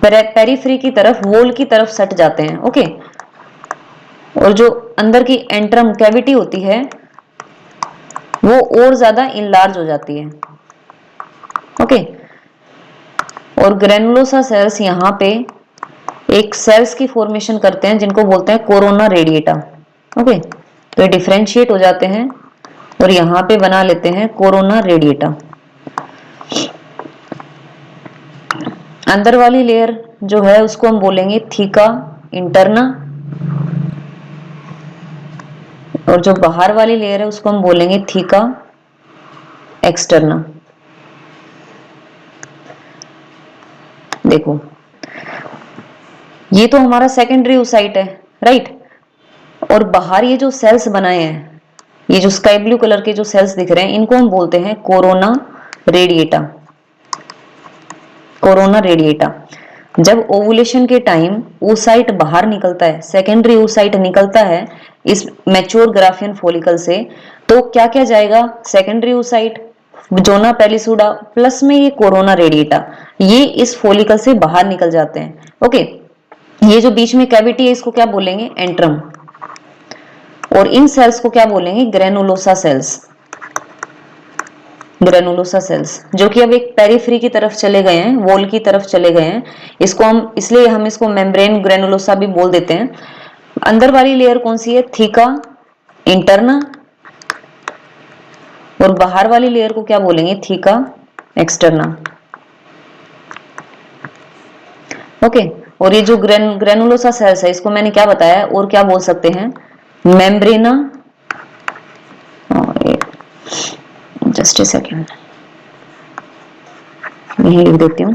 पेरीफ्री की तरफ, वॉल की तरफ सट जाते हैं। ओके, और जो अंदर की एंट्रम कैविटी होती है वो और ज्यादा इनलार्ज हो जाती है। ओके, और ग्रेनुलोसा सेल्स यहाँ पे एक सेल्स की फॉर्मेशन करते हैं जिनको बोलते हैं कोरोना रेडिएटा। ओके, तो ये डिफरेंशिएट हो जाते हैं और यहाँ पे बना लेते हैं कोरोना रेडिएटा। अंदर वाली लेयर जो है उसको हम बोलेंगे थीका इंटरना, और जो बाहर वाली लेयर है उसको हम बोलेंगे थीका एक्सटर्ना। देखो, ये तो हमारा सेकेंडरी oocyte है, राइट। और बाहर ये जो सेल्स बनाए हैं, ये जो स्काई ब्लू कलर के जो सेल्स दिख रहे हैं, इनको हम बोलते हैं कोरोना रेडिएटा। Corona radiata. जब ओवुलेशन के टाइम oocyte बाहर निकलता है, सेकेंडरी oocyte निकलता है इस मैच्योर ग्राफियन फोलिकल से, तो क्या क्या जाएगा? सेकेंडरी oocyte, जोना पेलिसुडा, प्लस में ये कोरोना रेडिएटा, ये इस फोलिकल से बाहर निकल जाते हैं। ओके, ये जो बीच में कैविटी है इसको क्या बोलेंगे? एंट्रम। और इन सेल्स को क्या बोलेंगे? Granulosa cells. ग्रेनुलोसा सेल्स जो कि अब एक पेरिफेरी की तरफ चले गए हैं, वॉल की तरफ चले गए हैं। इसको हम इसको मेम्ब्रेन ग्रेनुलोसा भी बोल देते हैं। अंदर वाली लेयर कौन सी है? थीका इंटरना, और बाहर वाली लेयर को क्या बोलेंगे? Theca externa. ओके, और ये जो ग्रेनुलोसा सेल्स है इसको मैंने क्या बताया और क्या बोल सकते हैं? मेम्ब्रेना, जस्ट ए सेकेंड यही लिख देती हूँ,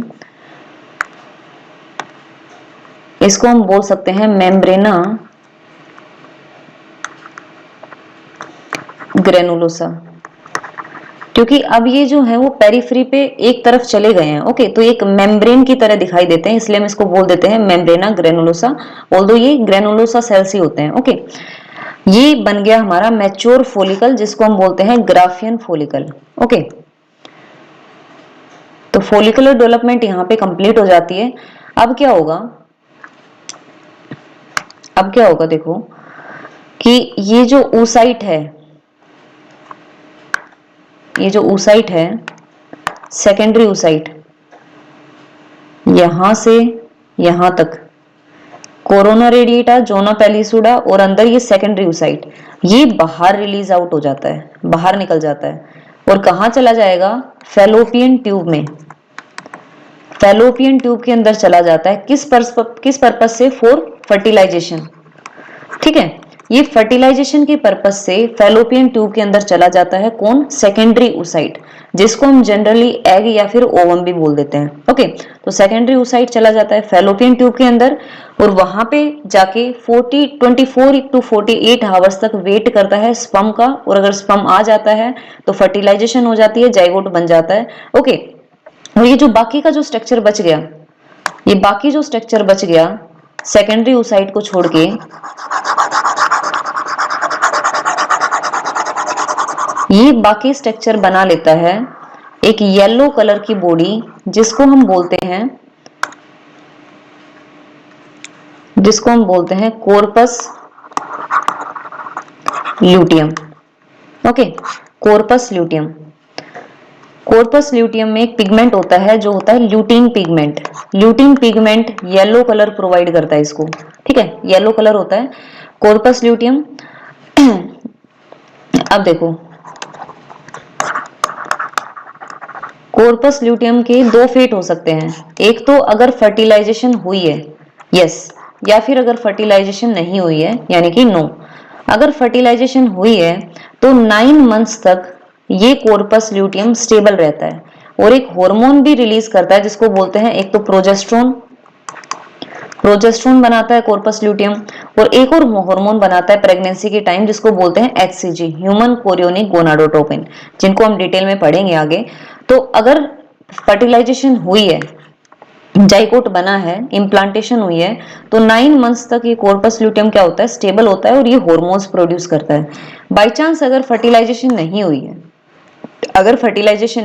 इसको हम बोल सकते हैं मेम्ब्रेना ग्रेनुलोसा, क्योंकि अब ये जो है वो पेरिफेरी पे एक तरफ चले गए हैं। ओके, तो एक मेम्ब्रेन की तरह दिखाई देते हैं, इसलिए हम इसको बोल देते हैं मेम्ब्रेना ग्रेनुलोसा, ऑल्दो ये ग्रेनुलोसा सेल्स ही होते हैं। ओके, ये बन गया हमारा मैच्योर फोलिकल जिसको हम बोलते हैं ग्राफियन फोलिकल। ओके, तो फोलिकुलर डेवलपमेंट यहाँ पे कंप्लीट हो जाती है। अब क्या होगा? अब क्या होगा देखो कि ये जो oocyte है, ये जो oocyte है, सेकेंडरी oocyte, यहां से यहां तक कोरोना रेडिएटा, जोना पेलिसुडा, और अंदर ये सेकेंडरी oocyte, ये बाहर रिलीज आउट हो जाता है, बाहर निकल जाता है। और कहां चला जाएगा? फैलोपियन ट्यूब में। फैलोपियन ट्यूब के अंदर चला जाता है। किस पर्पस से? For fertilisation. ठीक है, ये फर्टिलाइजेशन के पर्पस से फैलोपियन ट्यूब के अंदर चला जाता है। कौन? सेकेंडरी oocyte, जिसको हम जनरली एग या फिर ओवम भी बोल देते हैं। ओके, तो सेकेंडरी oocyte चला जाता है फैलोपियन ट्यूब के अंदर और वहां पे जाके 24 to 48 आवर्स तक वेट करता है स्पर्म का, और अगर स्पर्म आ जाता है तो फर्टिलाइजेशन हो जाती है, जाइगोट बन जाता है। ओके, और ये जो बाकी का जो स्ट्रक्चर बच गया, ये बाकी जो स्ट्रक्चर बच गया सेकेंडरी oocyte को छोड़ के, ये बाकी स्ट्रक्चर बना लेता है एक येलो कलर की बॉडी, जिसको हम बोलते हैं corpus luteum. Okay, corpus luteum. Corpus luteum में एक पिगमेंट होता है जो होता है lutein pigment. Lutein pigment yellow colour provide करता है इसको, ठीक है, येलो कलर होता है कॉर्पस ल्यूटियम। अब देखो, कॉर्पस ल्यूटियम के दो फेट हो सकते हैं, एक तो अगर फर्टिलाइजेशन हुई है, यस, या फिर अगर फर्टिलाइजेशन नहीं हुई है यानी कि नो। अगर फर्टिलाइजेशन हुई है तो 9 मंथ्स तक ये कॉर्पस ल्यूटियम स्टेबल रहता है और एक हार्मोन भी रिलीज करता है जिसको बोलते हैं, एक तो प्रोजेस्टेरोन बनाता है कॉर्पस ल्यूटियम, और एक और हार्मोन बनाता है प्रेगनेंसी के टाइम जिसको बोलते हैं HCG, ह्यूमन कोरियोनिक गोनाडोट्रोपिन, जिनको हम डिटेल में पढ़ेंगे आगे। तो अगर फर्टिलाइजेशन हुई है, जाइगोट बना है, इम्प्लांटेशन हुई है, तो 9 मंथ्स तक ये कॉर्पस ल्यूटियम क्या होता है? स्टेबल होता है और ये हार्मोन्स प्रोड्यूस करता है। बाय चांस अगर फर्टिलाइजेशन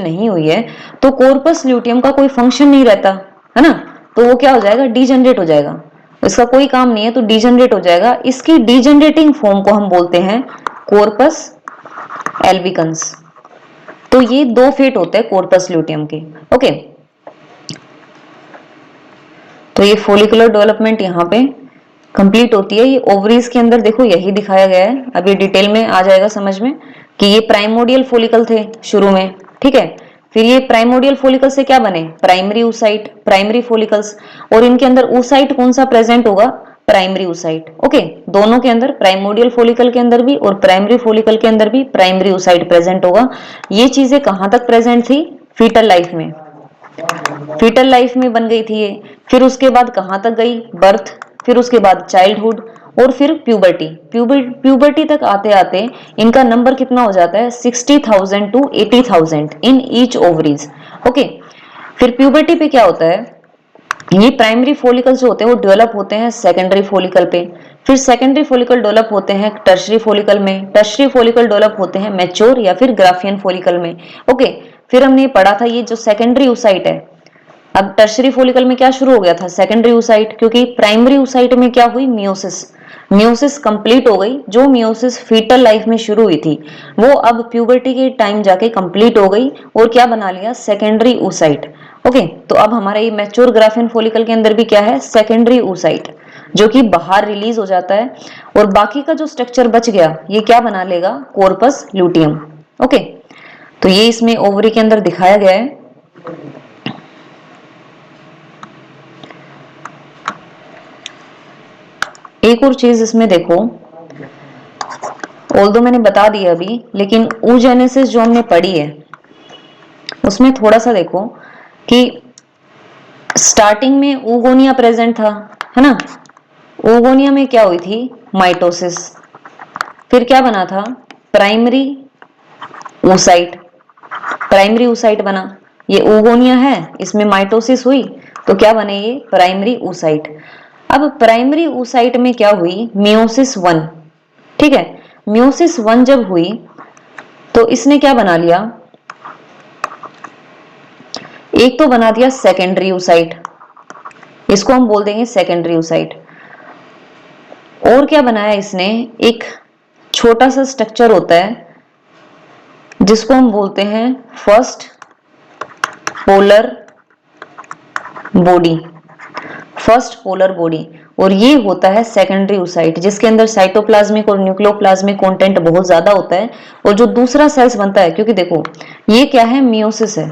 नहीं हुई है, तो कॉर्पस ल्यूटियम का कोई फंक्शन नहीं रहता है ना, तो वो क्या हो जाएगा? डीजनरेट हो जाएगा, इसका कोई काम नहीं है तो डीजनरेट हो जाएगा। इसकी डीजनरेटिंग फॉर्म को हम बोलते हैं कॉर्पस एल्बिकन्स। तो ये दो फेट होते हैं कॉर्पस ल्यूटियम के। ओके, तो ये फोलिकुलर डेवलपमेंट यहाँ पे कंप्लीट होती है। ये ओवरीज के अंदर देखो यही दिखाया गया है, अब ये डिटेल में आ जाएगा समझ में कि ये प्राइमोडियल फोलिकल थे शुरू में, ठीक है। फिर ये प्राइमोडियल फोलिकल से क्या बने? प्राइमरी oocyte, प्राइमरी फोलिकल्स, और इनके अंदर oocyte कौन सा प्रेजेंट होगा? Primary oocyte। ओके, दोनों के अंदर, प्राइमोडियल फोलिकल के अंदर भी और प्राइमरी फोलिकल के अंदर भी प्राइमरी oocyte प्रेजेंट होगा। ये चीजें कहां तक प्रेजेंट थी? फीटल लाइफ में, फीटल लाइफ में बन गई थी ये। फिर उसके बाद कहां तक गई? बर्थ, फिर उसके बाद चाइल्डहुड, और फिर प्यूबर्टी। प्यूबर्टी तक आते आते इनका नंबर कितना हो जाता है? 60,000 to 80,000 in each ovaries. Okay, फिर प्यूबर्टी पे क्या होता है? ये प्राइमरी फोलिकल्स जो होते हैं वो डेवलप होते हैं सेकेंडरी फोलिकल पे, फिर सेकेंडरी फोलिकल डेवलप होते हैं टर्शरी फोलिकल में, टर्शरी फोलिकल डेवलप होते हैं मैच्योर या फिर ग्राफियन फोलिकल में। ओके, फिर हमने पढ़ा था ये जो सेकेंडरी oocyte है, अब टर्शरी फोलिकल में क्या शुरू हो गया था? सेकेंडरी oocyte, क्योंकि प्राइमरी oocyte में क्या हुई? मियोसिस कंप्लीट हो गई। जो मियोसिस फीटल लाइफ में शुरू हुई थी वो अब प्यूबर्टी के टाइम जाके कंप्लीट हो गई और क्या बना लिया? Secondary oocyte। ओके, तो अब हमारा ये मैच्योर ग्राफियन फोलिकल के अंदर भी क्या है? सेकेंडरी oocyte, जो कि बाहर रिलीज हो जाता है, और बाकी का जो स्ट्रक्चर बच गया ये क्या बना लेगा? Corpus luteum. ओके, तो ये इसमें ओवरी के अंदर दिखाया गया है। एक और चीज इसमें देखो, ऑल्दो मैंने बता दिया अभी, लेकिन oogenesis जो हमने पढ़ी है उसमें थोड़ा सा देखो कि स्टार्टिंग में oogonia प्रेजेंट था, है ना। oogonia में क्या हुई थी? माइटोसिस। फिर क्या बना था? प्राइमरी oocyte, प्राइमरी oocyte बना। ये oogonia है, इसमें माइटोसिस हुई तो क्या बने? ये प्राइमरी oocyte। अब प्राइमरी oocyte में क्या हुई? मियोसिस 1, ठीक है। मियोसिस 1 जब हुई तो इसने क्या बना लिया? एक तो बना दिया सेकेंडरी oocyte, इसको हम बोल देंगे सेकेंडरी oocyte। और क्या बनाया इसने? एक छोटा सा स्ट्रक्चर होता है जिसको हम बोलते हैं first polar body, first polar body, और ये होता है सेकेंडरी oocyte, जिसके अंदर साइटोप्लाज्मिक और न्यूक्लियोप्लाज्मिक कंटेंट बहुत ज्यादा होता है। और जो दूसरा सेल्स बनता है, क्योंकि देखो ये क्या है? मियोसिस है,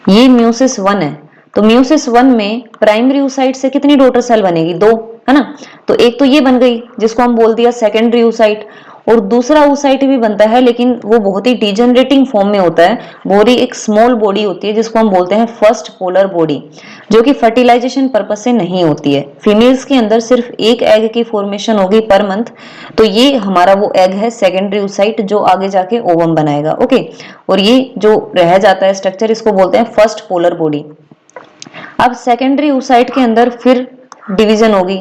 ये मियोसिस 1 है, तो मियोसिस 1 में प्राइमरी oocyte से कितनी डॉटर सेल बनेगी? 2, है ना। तो एक तो ये बन गई जिसको हम बोल दिया सेकेंडरी oocyte, और दूसरा oocyte भी बनता है लेकिन वो बहुत ही डिजेनरेटिंग फॉर्म में होता है। बोरी एक स्मॉल बॉडी होती है जिसको हम बोलते हैं फर्स्ट पोलर बॉडी, जो कि फर्टिलाइजेशन पर्पज से नहीं होती है। फीमेल्स के अंदर सिर्फ एक एग की फॉर्मेशन होगी पर मंथ, तो ये हमारा वो एग है सेकेंडरी oocyte जो आगे जाके ओवम बनाएगा। ओके, और ये जो रह जाता है स्ट्रक्चर इसको बोलते हैं फर्स्ट पोलर बॉडी। अब सेकेंडरी oocyte के अंदर फिर डिवीजन होगी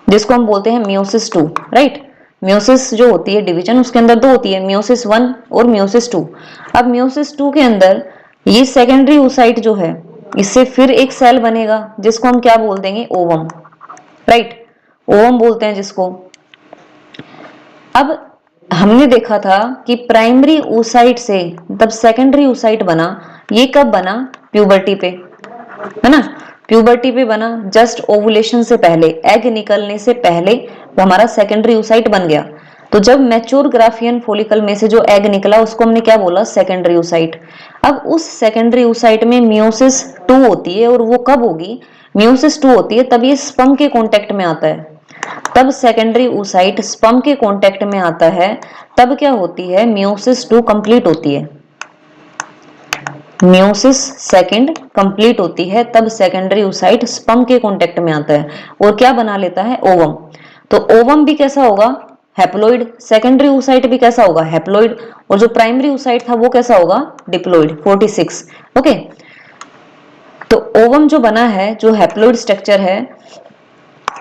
जिसको हम बोलते हैं मियोसिस 2, राइट। मियोसिस जो होती है डिवीजन उसके अंदर दो होती है, मियोसिस 1 और मियोसिस 2। अब मियोसिस 2 के अंदर ये सेकेंडरी oocyte जो है इससे फिर एक सेल बनेगा जिसको हम क्या बोल देंगे, ओवम, राइट, ओवम बोलते हैं जिसको। अब हमने देखा था कि प्राइमरी oocyte से तब सेकेंडरी oocyte बना, ये कब बना, प्यूबर्टी पे, है ना, प्यूबर्टी पे बना, जस्ट ओवुलेशन से पहले, एग निकलने से पहले वो हमारा सेकेंडरी oocyte बन गया। तो जब मैच्योर ग्राफियन फॉलिकल में से जो एग निकला उसको हमने क्या बोला, सेकेंडरी oocyte। अब उस सेकेंडरी oocyte में मियोसिस 2 होती है, और वो कब होगी, मियोसिस 2 होती है तब ये स्पर्म के कांटेक्ट में आता है, तब सेकेंडरी oocyte स्पर्म के कांटेक्ट में आता है, तब क्या होती है, मियोसिस 2 कंप्लीट होती है, मियोसिस सेकंड कंप्लीट होती है, तब सेकेंडरी oocyte स्पर्म के कांटेक्ट में आता है और क्या बना लेता है, ओवम। तो ओवम भी कैसा होगा, हैप्लोइड, सेकेंडरी oocyte भी कैसा होगा, हैप्लोइड, और जो प्राइमरी oocyte था वो कैसा होगा, डिप्लोइड, 46। ओके, तो ओवम जो बना है, जो हैप्लोइड स्ट्रक्चर है,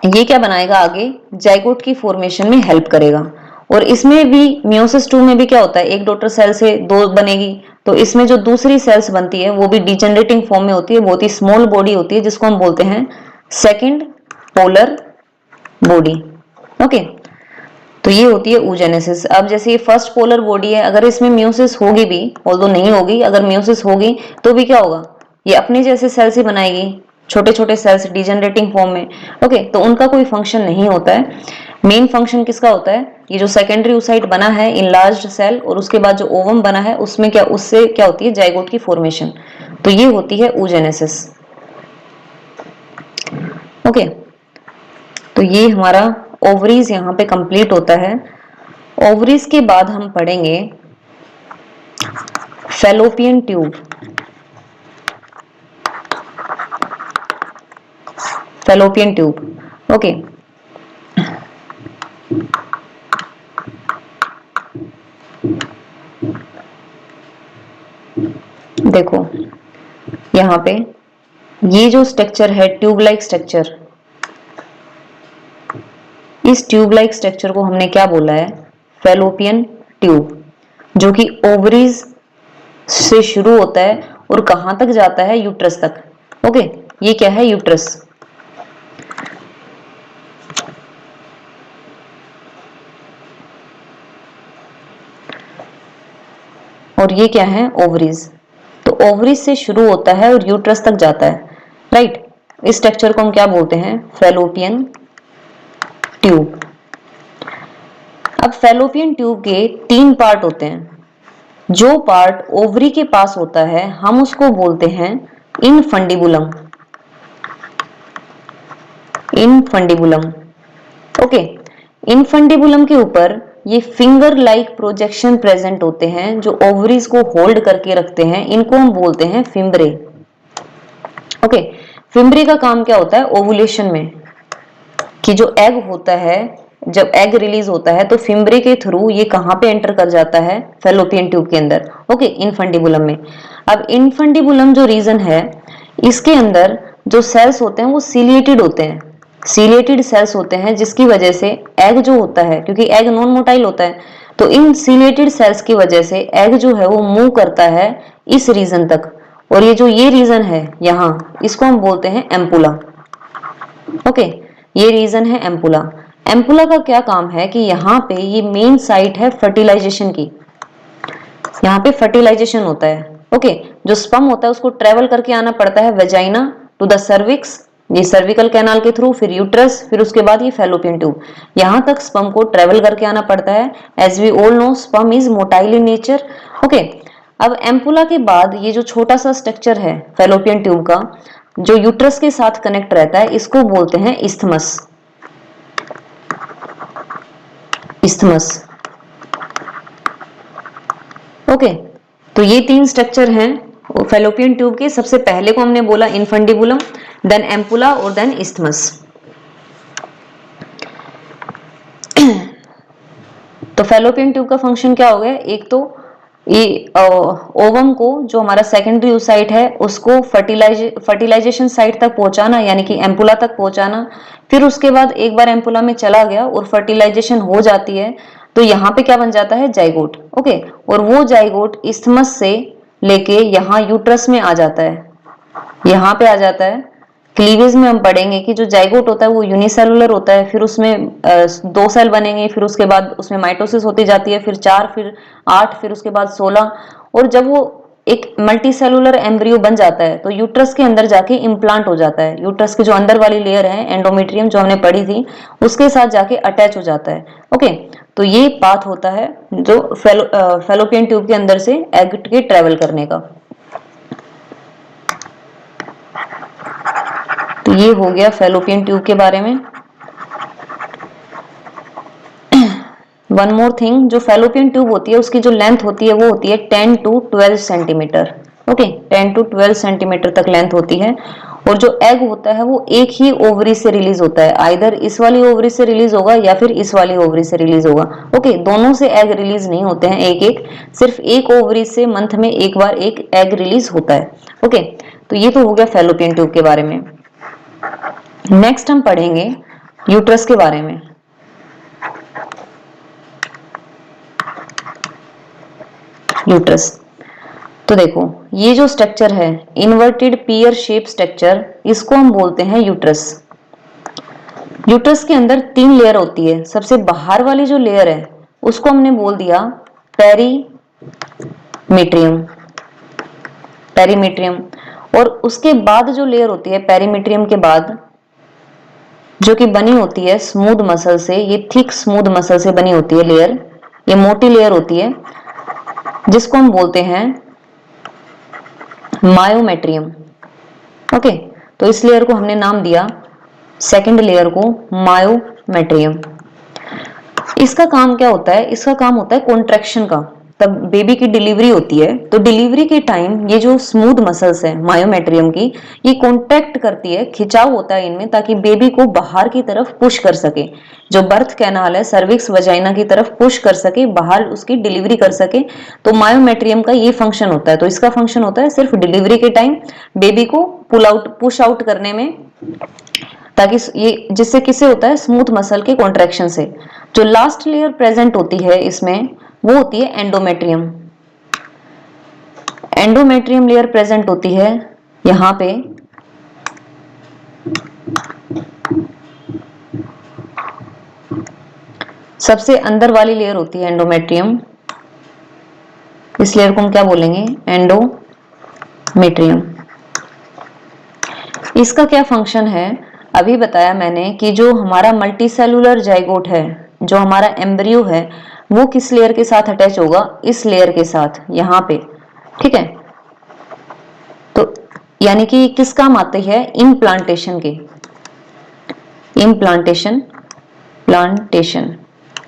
ये क्या बनाएगा आगे, जाइगोट की फॉर्मेशन में हेल्प करेगा। और इसमें भी मियोसिस 2 में भी क्या होता है, एक डॉटर सेल से दो बनेगी, तो इसमें जो दूसरी सेल्स बनती है वो भी डिजेनरेटिंग फॉर्म में होती है, बहुत ही स्मॉल बॉडी होती है जिसको हम बोलते हैं सेकंड पोलर बॉडी। ओके, तो ये होती है oogenesis। अब जैसे ये फर्स्ट पोलर बॉडी है, अगर इसमें मियोसिस होगी भी, ऑल्दो नहीं होगी, अगर मियोसिस होगी तो भी क्या होगा, ये अपने जैसे सेल्स ही बनाएगी, छोटे छोटे सेल्स डिजेनरेटिंग फॉर्म में। ओके, तो उनका कोई फंक्शन नहीं होता है। मेन फंक्शन किसका होता है, ये जो सेकेंडरी oocyte बना है इनलार्ज्ड सेल, और उसके बाद जो ओवम बना है उसमें क्या, उससे क्या होती है, जाइगोट की फॉर्मेशन। तो ये होती है oogenesis। ओके, तो ये हमारा ओवरीज यहाँ पे कंप्लीट होता है। ओवरीज के बाद हम पढ़ेंगे fallopian tube. Fallopian tube, okay, देखो यहाँ पे ये जो स्ट्रक्चर है ट्यूब लाइक स्ट्रक्चर, इस ट्यूब लाइक स्ट्रक्चर को हमने क्या बोला है, फैलोपियन ट्यूब, जो कि ओवरीज से शुरू होता है और कहां तक जाता है, यूट्रस तक। ओके, ये क्या है, यूट्रस। और ये क्या है, ओवरीज। तो ओवरीज से शुरू होता है और यूट्रस तक जाता है, राइट। इस स्ट्रक्चर को हम क्या बोलते हैं, फैलोपियन ट्यूब। अब फैलोपियन ट्यूब के 3 पार्ट होते हैं। जो पार्ट ओवरी के पास होता है हम उसको बोलते हैं इनफंडिबुलम, इनफंडिबुलम। ओके, इनफंडिबुलम के ऊपर ये फिंगर लाइक प्रोजेक्शन प्रेजेंट होते हैं जो ओवरीज को होल्ड करके रखते हैं, इनको हम बोलते हैं फिम्ब्रे। ओके, फिम्ब्रे का काम क्या होता है, ओवुलेशन में, कि जो एग होता है, जब एग रिलीज होता है तो फिम्ब्रे के थ्रू ये कहां पे एंटर कर जाता है, फैलोपियन ट्यूब के अंदर। ओके, इनफंडिबुलम में। अब इनफंडिबुलम जो रीजन है, इसके अंदर जो सेल्स होते हैं वो सीलिएटेड होते हैं, सीलिएटेड सेल्स होते हैं, जिसकी वजह से एग जो होता है, क्योंकि एग नॉन मोटाइल होता है, तो इन सीलिएटेड सेल्स की वजह से एग जो है वो मूव करता है इस रीजन तक। और ये जो ये रीजन है यहाँ, इसको हम बोलते हैं एम्पुला। ओके, ये रीजन है एम्पुला। एम्पुला का क्या काम है कि यहाँ पे ये मेन साइट है फर्टिलाइजेशन की, यहाँ पे फर्टिलाइजेशन होता है। ओके, जो स्पर्म होता है उसको ट्रेवल करके आना पड़ता है वेजाइना टू द सर्विक्स, ये सर्विकल कैनाल के थ्रू, फिर यूट्रस, फिर उसके बाद ये फैलोपियन ट्यूब, यहाँ तक स्पर्म को ट्रेवल करके आना पड़ता है। As we all know sperm is motile in nature. Okay, अब एम्पुला के बाद ये जो छोटा सा स्ट्रक्चर है फैलोपियन ट्यूब का, जो यूट्रस के साथ कनेक्ट रहता है, इसको बोलते हैं इस्थमस। isthmus। ओके, तो ये 3 स्ट्रक्चर हैं फैलोपियन ट्यूब के। सबसे पहले को हमने बोला इनफंडिबुलम, देन एम्पुला और देन isthmus। तो फैलोपियन ट्यूब का फंक्शन क्या हो गया, एक तो ये ओवम को, जो हमारा सेकेंडरी oocyte है, उसको फर्टिलाइजेशन साइट तक पहुंचाना, यानी कि एम्पुला तक पहुंचाना। फिर उसके बाद एक बार एम्पुला में चला गया और फर्टिलाइजेशन हो जाती है, तो यहाँ पे क्या बन जाता है, जाइगोट। ओके, और वो जाइगोट इस्थमस से लेके यहाँ यूट्रस में आ जाता है, यहाँ पे आ जाता है। क्लीवेज में हम पढ़ेंगे कि जो जाइगोट होता है वो यूनिसेलुलर होता है, फिर उसमें 2 सेल बनेंगे, फिर उसके बाद उसमें माइटोसिस होती जाती है, फिर 4, फिर 8, फिर उसके बाद 16, और जब वो एक मल्टी सेलुलर एम्ब्रियो बन जाता है तो यूट्रस के अंदर जाके इम्प्लांट हो जाता है। यूट्रस की जो अंदर वाली लेयर है एंडोमेट्रियम, जो हमने पढ़ी थी, उसके साथ जाके अटैच हो जाता है। ओके, तो ये पाथ होता है जो फैलोपियन ट्यूब के अंदर से एग के ट्रेवल करने का। तो ये हो गया फैलोपियन ट्यूब के बारे में। वन मोर थिंग, जो फैलोपियन ट्यूब होती है उसकी जो लेंथ होती है वो होती है 10 to 12 centimetre. Okay, 10 to 12 centimetre तक लेंथ होती है। और जो एग होता है वो एक ही ओवरी से रिलीज होता है, आइदर इस वाली ओवरी से रिलीज होगा या फिर इस वाली ओवरी से रिलीज होगा। ओके, दोनों से एग रिलीज नहीं होते हैं एक एक, सिर्फ एक ओवरी से मंथ में एक बार एक एग रिलीज होता है। ओके, तो ये तो हो गया फैलोपियन ट्यूब के बारे में। नेक्स्ट हम पढ़ेंगे यूट्रस के बारे में। यूट्रस, तो देखो ये जो स्ट्रक्चर है इन्वर्टेड पियर शेप स्ट्रक्चर, इसको हम बोलते हैं यूट्रस। यूट्रस के अंदर 3 लेयर होती है। सबसे बाहर वाली जो लेयर है उसको हमने बोल दिया पेरीमेट्रियम, पेरीमेट्रियम। और उसके बाद जो लेयर होती है पेरीमेट्रियम के बाद, जो कि बनी होती है स्मूथ मसल से, ये थिक स्मूथ मसल से बनी होती है लेयर, ये मोटी लेयर होती है, जिसको हम बोलते हैं मायोमेट्रियम। ओके, तो इस लेयर को हमने नाम दिया, सेकंड लेयर को, मायोमेट्रियम। इसका काम क्या होता है, इसका काम होता है कॉन्ट्रैक्शन का। तब बेबी की डिलीवरी होती है तो डिलीवरी के टाइम ये जो स्मूथ मसल्स है मायोमेट्रियम की, ये कॉन्ट्रैक्ट करती है, खिंचाव होता है इनमें, ताकि बेबी को बाहर की तरफ पुश कर सके। जो बर्थ कैनाल है सर्विक्स वजाइना की तरफ पुश कर सके, बाहर उसकी डिलीवरी कर सके। तो मायोमेट्रियम का ये फंक्शन होता है। तो इसका फंक्शन होता है सिर्फ डिलीवरी के टाइम बेबी को पुल आउट, पुश आउट करने में, ताकि ये जिससे किससे होता है, स्मूथ मसल के कॉन्ट्रैक्शन से। जो लास्ट लेयर प्रेजेंट होती है इसमें वो होती है एंडोमेट्रियम। एंडोमेट्रियम लेयर प्रेजेंट होती है यहां पे, सबसे अंदर वाली लेयर होती है एंडोमेट्रियम। इस लेयर को हम क्या बोलेंगे, एंडोमेट्रियम। इसका क्या फंक्शन है, अभी बताया मैंने कि जो हमारा मल्टीसेलुलर जाइगोट है, जो हमारा एम्ब्रियो है, वो किस लेयर के साथ अटैच होगा, इस लेयर के साथ, यहां पे। ठीक है, तो यानी कि किस काम आते हैं, इम्प्लांटेशन के, इम्प्लांटेशन, प्लांटेशन।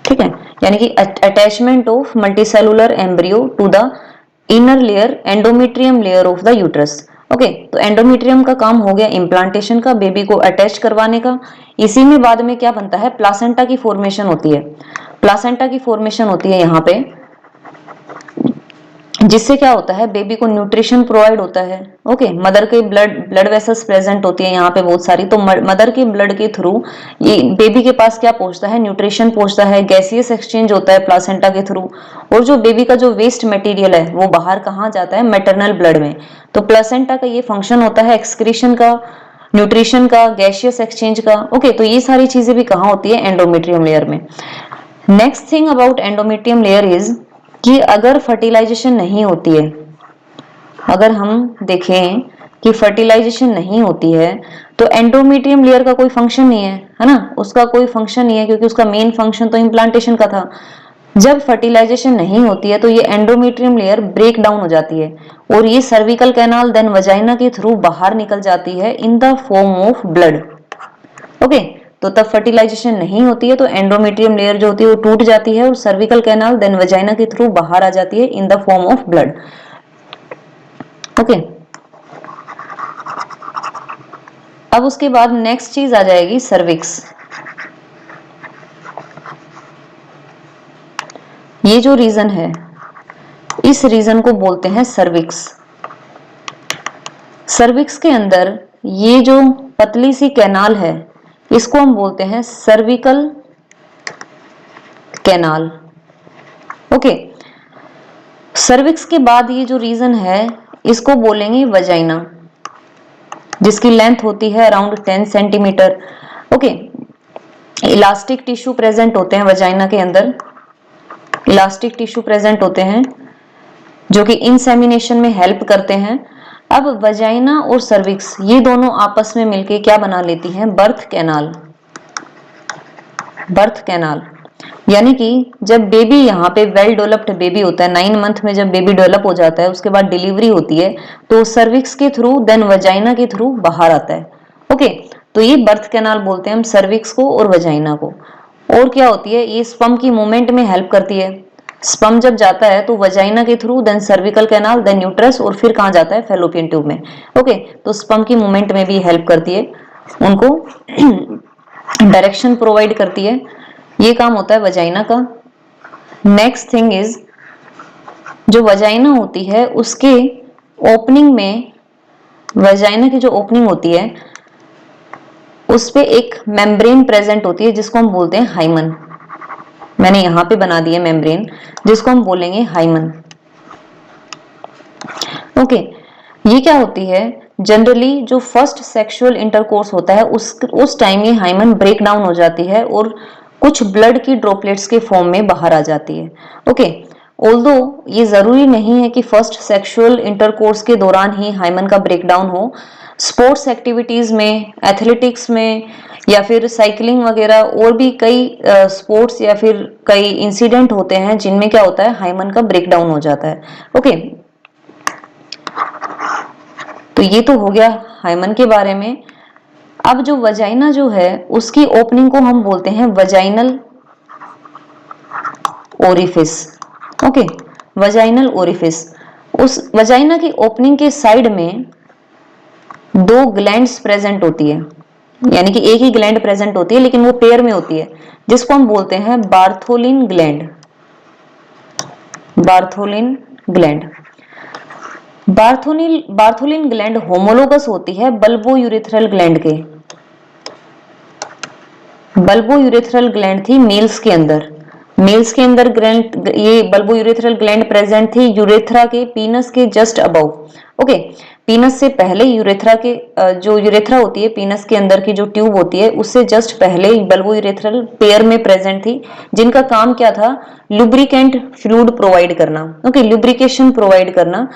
ठीक है, यानी कि attachment of multicellular embryo to the inner layer, endometrium layer of the uterus. Okay, तो एंडोमेट्रियम का काम हो गया इम्प्लांटेशन का, बेबी को अटैच करवाने का। इसी में बाद में क्या बनता है, प्लासेंटा की फॉर्मेशन होती है। प्लासेंटा की फॉर्मेशन होती है यहाँ पे, जिससे क्या होता है, बेबी को न्यूट्रिशन प्रोवाइड होता है। ओके, मदर के ब्लड वेसल्स प्रेजेंट होती है यहाँ पे बहुत सारी। तो मदर के ब्लड के थ्रू ये बेबी के पास क्या पहुंचता है, न्यूट्रिशन पहुंचता है, गैसियस एक्सचेंज होता है प्लासेंटा के थ्रू। और जो बेबी का जो वेस्ट मटेरियल है वो बाहर कहाँ जाता है, मैटरनल ब्लड में। तो प्लासेंटा का ये फंक्शन होता है एक्सक्रीशन का, न्यूट्रिशन का, गैसियस एक्सचेंज का। ओके, तो ये सारी चीजें भी कहाँ होती है, एंडोमेट्रियम लेयर में। Next thing about endometrium layer is कि अगर फर्टिलाइजेशन नहीं होती है, अगर हम देखें कि फर्टिलाइजेशन नहीं होती है, तो एंडोमेट्रियम लेयर का कोई फंक्शन नहीं है ना, उसका कोई फंक्शन नहीं है, क्योंकि उसका मेन फंक्शन तो इम्प्लांटेशन का था। जब फर्टिलाइजेशन नहीं होती है तो ये एंडोमेट्रियम लेयर ब्रेक डाउन हो जाती है और ये सर्विकल कैनाल देन वजाइना के थ्रू बाहर निकल जाती है in the form of blood. Okay, तो तब फर्टिलाइजेशन नहीं होती है, तो एंडोमेट्रियम लेयर जो होती है वो टूट जाती है और सर्विकल कैनाल देन वजाइना के थ्रू बाहर आ जाती है in the form of blood. Okay, अब उसके बाद नेक्स्ट चीज आ जाएगी सर्विक्स। ये जो रीजन है, इस रीजन को बोलते हैं सर्विक्स। सर्विक्स के अंदर ये जो पतली सी कैनाल है, इसको हम बोलते हैं सर्विकल कैनाल। ओके, सर्विक्स के बाद ये जो रीजन है, इसको बोलेंगे वजाइना, जिसकी लेंथ होती है around 10 centimetre. Okay, elastic tissue present होते हैं वजाइना के अंदर, इलास्टिक टिश्यू प्रेजेंट होते हैं जो कि इंसेमिनेशन में हेल्प करते हैं। अब वजाइना और सर्विक्स ये दोनों आपस में मिलके क्या बना लेती हैं, बर्थ कैनाल। बर्थ कैनाल यानी कि जब बेबी यहाँ पे वेल डेवलप्ड बेबी होता है, 9 मंथ में जब बेबी डेवलप हो जाता है, उसके बाद डिलीवरी होती है, तो सर्विक्स के थ्रू देन वजाइना के थ्रू बाहर आता है। ओके, तो ये बर्थ कैनाल बोलते हैं हम सर्विक्स को और वजाइना को। और क्या होती है, ये स्पर्म की मूवमेंट में हेल्प करती है। स्पर्म जब जाता है तो वजाइना के through then cervical canal then uterus और फिर कहाँ जाता है, फैलोपियन ट्यूब में। ओके, तो स्पर्म की मूवमेंट में भी हेल्प करती है, उनको डायरेक्शन प्रोवाइड करती है। ये काम होता है वजाइना का। नेक्स्ट थिंग इज, जो वजाइना होती है उसके ओपनिंग में, वजाइना की जो ओपनिंग होती है उस पे एक मेम्ब्रेन प्रेजेंट होती है जिसको हम बोलते हैं हाइमन। मैंने यहां पे बना दिया मेम्ब्रेन, जिसको हम बोलेंगे हाइमन। ओके, ये क्या होती है, जनरली जो फर्स्ट सेक्सुअल इंटरकोर्स होता है उस टाइम ये हाइमन ब्रेक डाउन हो जाती है और कुछ ब्लड की ड्रॉपलेट्स के फॉर्म में बाहर आ जाती है। ओके, ऑल्दो ये जरूरी नहीं है कि फर्स्ट सेक्सुअल इंटरकोर्स के दौरान ही हाइमन का ब्रेकडाउन हो। स्पोर्ट्स एक्टिविटीज में, एथलेटिक्स में या फिर साइकिलिंग वगैरह और भी कई स्पोर्ट्स या फिर कई इंसिडेंट होते हैं जिनमें क्या होता है, हाइमन का ब्रेकडाउन हो जाता है। ओके, तो ये तो हो गया हाइमन के बारे में। अब जो वजाइना जो है उसकी ओपनिंग को हम बोलते हैं vaginal orifice. Okay, vaginal orifice. उस वजाइना की ओपनिंग के साइड में 2 ग्लैंड्स प्रेजेंट होती है, यानी कि एक ही ग्लैंड प्रेजेंट होती है लेकिन वो पेयर में होती है, जिसको हम बोलते हैं Bartholin gland. Bartholin gland. Bartholin gland homologous होती है बल्बो यूरेथ्रल ग्लैंड के। बल्बो यूरेथ्रल ग्लैंड थी मेल्स के अंदर। मेल्स के अंदर ग्लैंड, ये बल्बो यूरेथ्रल ग्लैंड प्रेजेंट थी यूरेथ्रा के पीनस के जस्ट अबव। ओके, पीनस से पहले यूरेथ्रा के, जो यूरेथ्रा होती है पीनस के अंदर की जो ट्यूब होती है उससे जस्ट पहले बल्बो यूरेथ्रल पेयर में प्रेजेंट थी, जिनका काम क्या था, लुब्रिकेंट फ्लूइड प्रोवाइड करना। ओके, लुब्रिकेशन प्रोवाइड करना,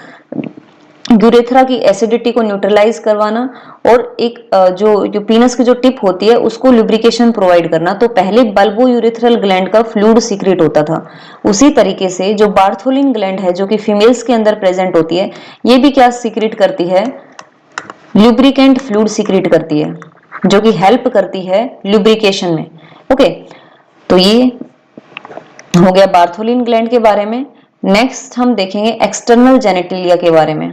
यूरेथ्रा की एसिडिटी को न्यूट्रलाइज करवाना और एक जो पीनस की जो टिप होती है उसको लुब्रिकेशन प्रोवाइड करना। तो पहले बल्बो यूरेथ्रल ग्लैंड का फ्लूइड सीक्रेट होता था। उसी तरीके से जो बार्थोलिन ग्लैंड है जो कि फीमेल्स के अंदर प्रेजेंट होती है, ये भी क्या सीक्रेट करती है, लुब्रिकेंट फ्लूइड सीक्रेट करती है, जो कि हेल्प करती है लुब्रिकेशन में। ओके, तो ये हो गया बार्थोलिन ग्लैंड के बारे में। नेक्स्ट हम देखेंगे एक्सटर्नल जेनेटिलिया के बारे में।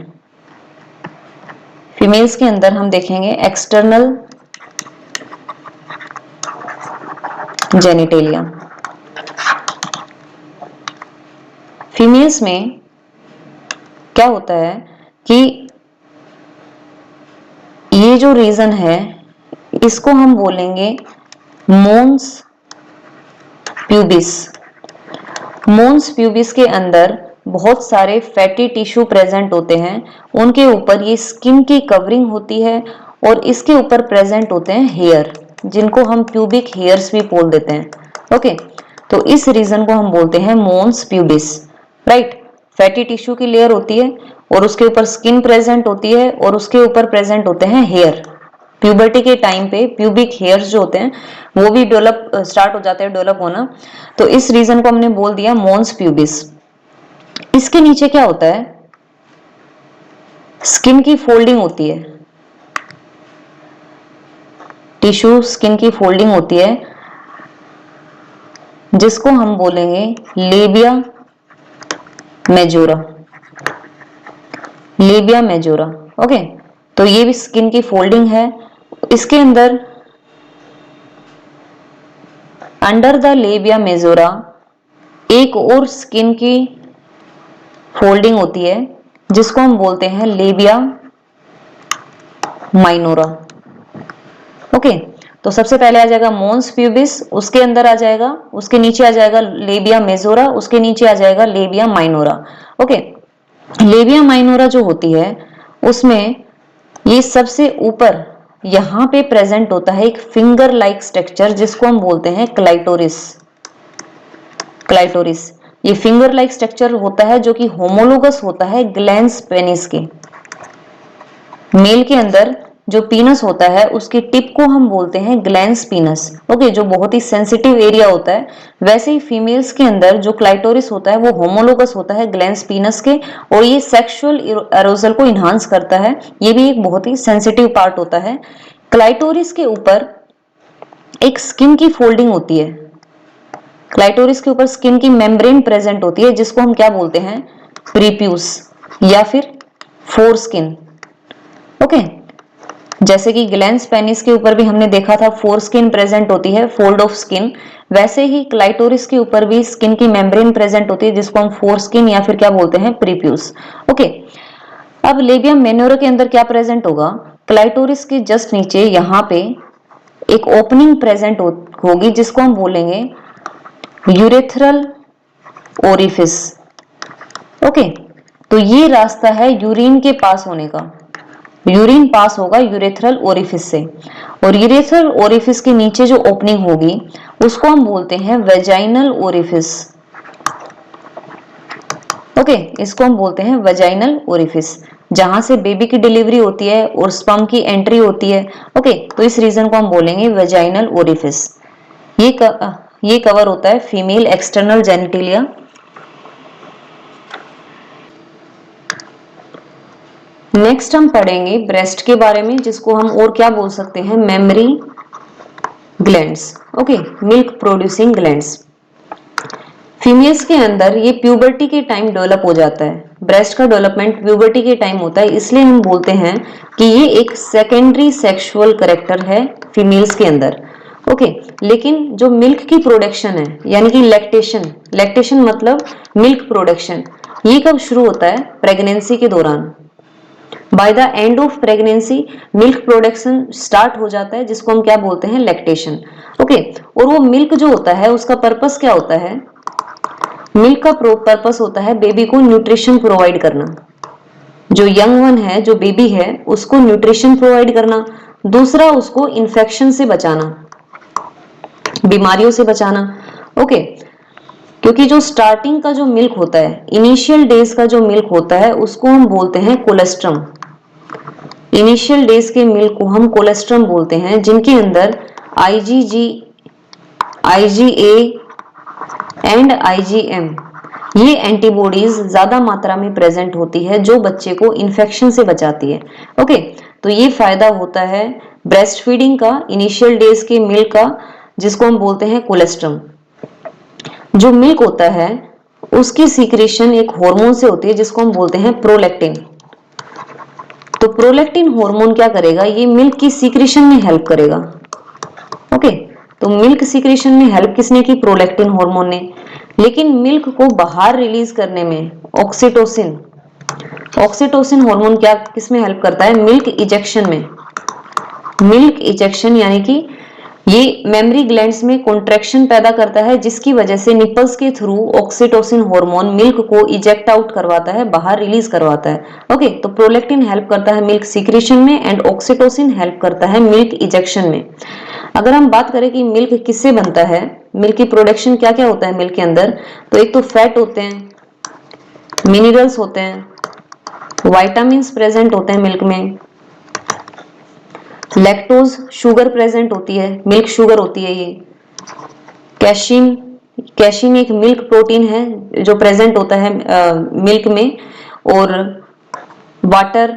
फीमेल्स के अंदर हम देखेंगे एक्सटर्नल जेनिटेलिया। फीमेल्स में क्या होता है कि ये जो रीजन है इसको हम बोलेंगे मोन्स प्यूबिस। मोन्स प्यूबिस के अंदर बहुत सारे फैटी टिश्यू प्रेजेंट होते हैं, उनके ऊपर ये स्किन की कवरिंग होती है और इसके ऊपर प्रेजेंट होते हैं हेयर, जिनको हम प्यूबिक हेयर्स भी बोल देते हैं। ओके, तो इस रीजन को हम बोलते हैं मोन्स प्यूबिस। राइट, फैटी टिश्यू की लेयर होती है और उसके ऊपर स्किन प्रेजेंट होती है और उसके ऊपर प्रेजेंट होते हैं हेयर। प्यूबर्टी के टाइम पे प्यूबिक हेयर्स जो होते हैं वो भी डेवलप स्टार्ट हो जाते हैं, डेवलप होना। तो इस रीजन को हमने बोल दिया मोन्स प्यूबिस। इसके नीचे क्या होता है, स्किन की फोल्डिंग होती है। टिश्यू स्किन की फोल्डिंग होती है जिसको हम बोलेंगे labia majora. Labia majora, okay. तो ये भी स्किन की फोल्डिंग है। इसके अंदर अंडर द लेबिया मेजोरा एक और स्किन की फोल्डिंग होती है जिसको हम बोलते हैं लेबिया माइनोरा, ओके। तो सबसे पहले आ जाएगा मोन्स प्यूबिस, उसके अंदर आ जाएगा, उसके नीचे आ जाएगा लेबिया मेजोरा, उसके नीचे आ जाएगा labia minora, okay. Labia minora जो होती है उसमें ये सबसे ऊपर यहां पे प्रेजेंट होता है एक फिंगर लाइक स्ट्रक्चर जिसको हम बोलते हैं क्लाइटोरिस। क्लाइटोरिस ये फिंगर लाइक स्ट्रक्चर होता है जो कि होमोलोगस होता है ग्लैंस पेनिस के। मेल के अंदर जो पीनस होता है उसकी टिप को हम बोलते हैं ग्लैंस पीनस, ओके, जो बहुत ही सेंसिटिव एरिया होता है। वैसे ही फीमेल्स के अंदर जो क्लाइटोरिस होता है वो होमोलोगस होता है ग्लैंस पीनस के, और ये सेक्सुअल एरोजल को इन्हांस करता है। ये भी एक बहुत ही सेंसिटिव पार्ट होता है। क्लाइटोरिस के ऊपर एक स्किन की फोल्डिंग होती है। क्लाइटोरिस के ऊपर स्किन की मेम्ब्रेन प्रेजेंट होती है जिसको हम क्या बोलते हैं, प्रीप्यूस या फिर फोर स्किन, ओके। जैसे कि ग्लैंस पेनिस के ऊपर भी हमने देखा था फोर स्किन प्रेजेंट होती है, फोल्ड ऑफ स्किन, वैसे ही क्लाइटोरिस के ऊपर भी स्किन की मेम्ब्रेन प्रेजेंट होती है जिसको हम फोर स्किन या फिर क्या बोलते हैं, प्रीप्यूस, ओके। अब लेबिया मेनोरा के अंदर क्या प्रेजेंट होगा, क्लाइटोरिस के जस्ट नीचे यहाँ पे एक ओपनिंग प्रेजेंट होगी जिसको हम बोलेंगे यूरेथ्रल ओरिफिस, ओके। तो ये रास्ता है यूरिन के पास होने का। यूरिन पास होगा यूरेथ्रल ओरिफिस से, और यूरेथ्रल ओरिफिस के नीचे जो ओपनिंग होगी उसको हम बोलते हैं वेजाइनल ओरिफिस, ओके। इसको हम बोलते हैं वेजाइनल ओरिफिस, जहां से बेबी की डिलीवरी होती है और स्पर्म की एंट्री होती है, ओके। तो इस रीजन को हम बोलेंगे वेजाइनल ओरिफिस। ये कवर होता है फीमेल एक्सटर्नल जेनिटिलिया। नेक्स्ट हम पढ़ेंगे ब्रेस्ट के बारे में, जिसको हम और क्या बोल सकते हैं, mammary glands, okay, milk producing glands. Females के अंदर ये प्यूबर्टी के टाइम डेवलप हो जाता है। ब्रेस्ट का डेवलपमेंट प्यूबर्टी के टाइम होता है, इसलिए हम बोलते हैं कि ये एक सेकेंडरी सेक्सुअल कैरेक्टर है फीमेल्स के अंदर, ओके। लेकिन जो मिल्क की प्रोडक्शन है यानी कि लैक्टेशन, लैक्टेशन मतलब मिल्क प्रोडक्शन, ये कब शुरू होता है, प्रेगनेंसी के दौरान। By the end of pregnancy milk production start हो जाता है जिसको हम क्या बोलते हैं, लैक्टेशन, ओके। और वो मिल्क जो होता है उसका पर्पस क्या होता है, मिल्क का पर्पस होता है बेबी को न्यूट्रिशन प्रोवाइड करना। जो यंग वन है, जो बेबी है, उसको न्यूट्रिशन प्रोवाइड करना। दूसरा, उसको इन्फेक्शन से बचाना, बीमारियों से बचाना, ओके। क्योंकि जो स्टार्टिंग का जो मिल्क होता है, इनिशियल डेज का जो मिल्क होता है, उसको हम बोलते हैं कोलेस्ट्रम। इनिशियल डेज के मिल्क को हम कोलेस्ट्रम बोलते हैं, जिनके अंदर आईजीजी, आईजीए एंड आईजीएम ये एंटीबॉडीज ज्यादा मात्रा में प्रेजेंट होती है जो बच्चे को इन्फेक्शन से बचाती है, ओके। तो ये फायदा होता है ब्रेस्ट फीडिंग का, इनिशियल डेज के मिल्क का, जिसको हम बोलते हैं कोलेस्ट्रम। जो मिल्क होता है उसकी सीक्रेशन एक हार्मोन से होती है जिसको हम बोलते हैं प्रोलैक्टिन। तो प्रोलैक्टिन हार्मोन क्या करेगा, ये मिल्क की सीक्रेशन में हेल्प करेगा, ओके। तो मिल्क सीक्रेशन में हेल्प किसने की, प्रोलैक्टिन हार्मोन ने। लेकिन मिल्क को बाहर रिलीज करने में ऑक्सीटोसिन, ऑक्सीटोसिन हार्मोन क्या किसमें हेल्प करता है, मिल्क इजेक्शन में। मिल्क इजेक्शन यानी कि ये मेमरी ग्लैंड्स में कॉन्ट्रैक्शन पैदा करता है जिसकी वजह से निपल्स के थ्रू ऑक्सीटोसिन हार्मोन मिल्क को इजेक्ट आउट करवाता है, बाहर रिलीज करवाता है, ओके। तो प्रोलैक्टिन हेल्प करता है मिल्क सीक्रेशन में एंड ऑक्सीटोसिन हेल्प करता है मिल्क इजेक्शन में। अगर हम बात करें कि मिल्क किससे बनता है, मिल्क की प्रोडक्शन क्या क्या होता है मिल्क के अंदर, तो एक तो फैट होते हैं, मिनरल्स होते हैं, विटामिन्स प्रेजेंट होते हैं मिल्क में, लैक्टोज शुगर प्रेजेंट होती है, मिल्क शुगर होती है ये, कैशिन, कैशिन एक मिल्क प्रोटीन है जो प्रेजेंट होता है मिल्क में, और वाटर,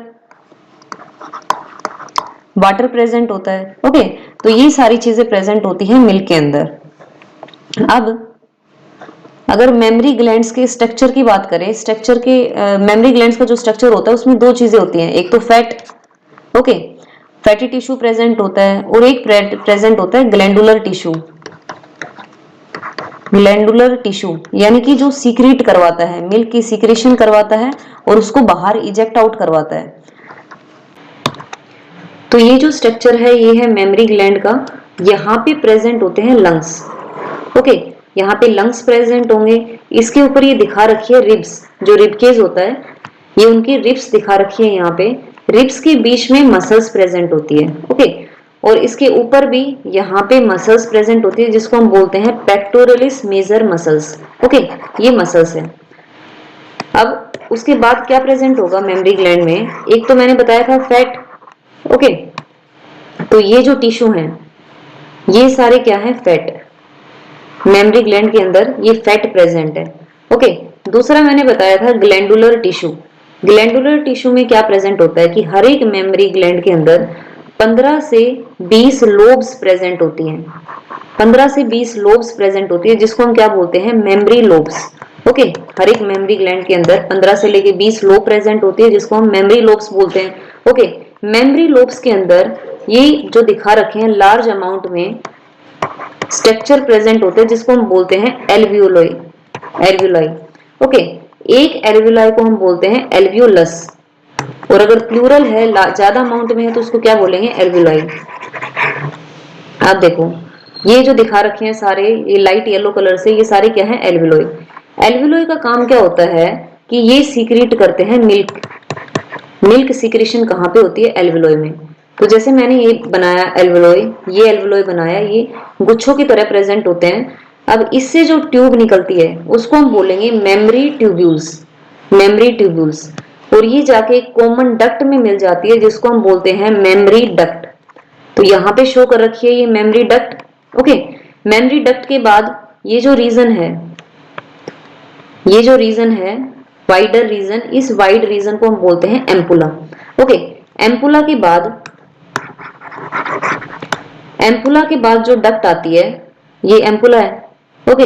वाटर प्रेजेंट होता है, ओके। तो ये सारी चीजें प्रेजेंट होती हैं मिल्क के अंदर। अब अगर मेमरी ग्लैंड्स के स्ट्रक्चर की बात करें, स्ट्रक्चर के मेमरी ग्लैंड्स का जो स्ट्रक्चर होता है उसमें दो चीजें होती हैं, एक तो fat, okay, fatty tissue present होता है, और एक प्रेजेंट होता है ग्लैंडुलर टिश्यू। ग्लैंडुलर टिश्यू यानी कि जो सीक्रेट करवाता है, मिल्क की सीक्रेशन करवाता है और उसको बाहर इजेक्ट आउट करवाता है। तो ये जो स्ट्रक्चर है ये है मेमरी ग्लैंड का। यहाँ पे प्रेजेंट होते हैं लंग्स, ओके, यहाँ पे लंग्स प्रेजेंट होंगे। इसके ऊपर ये दिखा रखी है रिब्स, जो रिबकेज होता है, ये उनकी रिब्स दिखा रखी है यहाँ पे। रिब्स के बीच में मसल्स प्रेजेंट होती है, ओके, और इसके ऊपर भी यहाँ पे मसल्स प्रेजेंट होती है जिसको हम बोलते हैं पेक्टोरलिस मेजर मसल्स, ओके, ये मसल्स है। अब उसके बाद क्या प्रेजेंट होगा मेमरी ग्लैंड में, एक तो मैंने बताया था फैट, ओके, तो ये जो टिश्यू हैं ये सारे क्या है, फैट। मेमरी ग्लैंड के अंदर ये फैट प्रेजेंट है, ओके। दूसरा मैंने बताया था ग्लैंडुलर टिश्यू। ग्लैंडुलर टिश्यू में क्या प्रेजेंट होता है कि हर एक मेमरी ग्लैंड के अंदर 15 से 20 लोब्स प्रेजेंट होती हैं। 15 से 20 लोब्स प्रेजेंट होती है जिसको हम क्या बोलते हैं, मेमरी लोब्स, ओके। हर एक मेमरी ग्लैंड के अंदर 15 से लेके 20 लोब प्रेजेंट होती है जिसको हम मेमरी लोब्स बोलते हैं, ओके। मेमरी लोब्स के अंदर ये जो दिखा रखे हैं लार्ज अमाउंट में स्ट्रक्चर प्रेजेंट होते हैं जिसको हम बोलते हैं एल्वियोलाई, एल्वियोलाई, ओके। एक एल्वियोलाई को हम बोलते हैं एल्वियोलस, और अगर प्लूरल है, ज्यादा अमाउंट में है, तो उसको क्या बोलेंगे, एल्वियोलाई। आप देखो ये जो दिखा रखे हैं सारे, ये लाइट येलो कलर से, ये सारे क्या है, एल्वियोलाई। एल्वियोलाई का काम क्या होता है कि ये सीक्रेट करते हैं मिल्क। मिल्क सीक्रेशन कहाँ पे होती है, एल्वियोलाई में। तो जैसे मैंने ये बनाया एल्वियोलाई, ये एल्वियोलाई बनाया, ये गुच्छों की तरह प्रेजेंट होते हैं। अब इससे जो ट्यूब निकलती है उसको हम बोलेंगे मेमरी ट्यूब्यूल्स, मेमरी ट्यूब्यूल्स, और ये जाके कॉमन डक्ट में मिल जाती है जिसको हम बोलते हैं मेमरी डक्ट। तो यहाँ पे शो कर रखी है ये mammary duct, okay. Mammary duct के बाद ये जो रीजन है, ये जो रीजन है वाइडर रीजन, इस वाइड रीजन को हम बोलते हैं एम्पुला, ओके। एम्पुला के बाद, एम्पुला के बाद जो डक्ट आती है, ये एम्पुला है, ओके।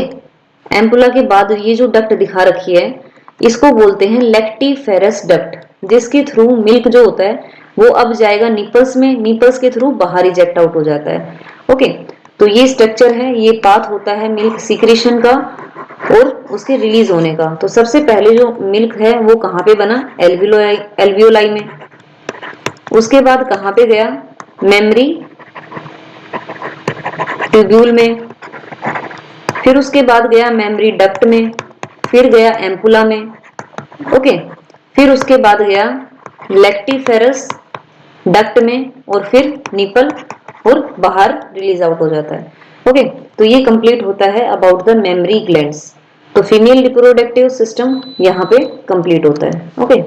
एम्पुला के बाद ये जो डक्ट दिखा रखी है इसको बोलते हैं लैक्टिफेरस डक्ट, जिसके थ्रू मिल्क जो होता है वो अब जाएगा निपल्स में, निपल्स के थ्रू बाहर इजेक्ट आउट हो जाता है, ओके। तो ये स्ट्रक्चर है, ये पाथ होता है मिल्क सीक्रेशन का और उसके रिलीज होने का। तो सबसे पहले जो मिल्क है वो कहाँ पे बना, एल्वियोलाई, एल्वियोलाई में। उसके बाद कहाँ पे गया, मेमरी ट्यूब्यूल में, फिर उसके बाद गया मेमरी डक्ट में, फिर गया एम्पुला में, ओके। फिर उसके बाद गया लैक्टिफेरस डक्ट में, और फिर निपल, और बाहर रिलीज आउट हो जाता है, ओके। तो ये कंप्लीट होता है अबाउट द मेमरी ग्लैंड्स। तो फीमेल रिप्रोडक्टिव सिस्टम यहाँ पे कंप्लीट होता है, ओके।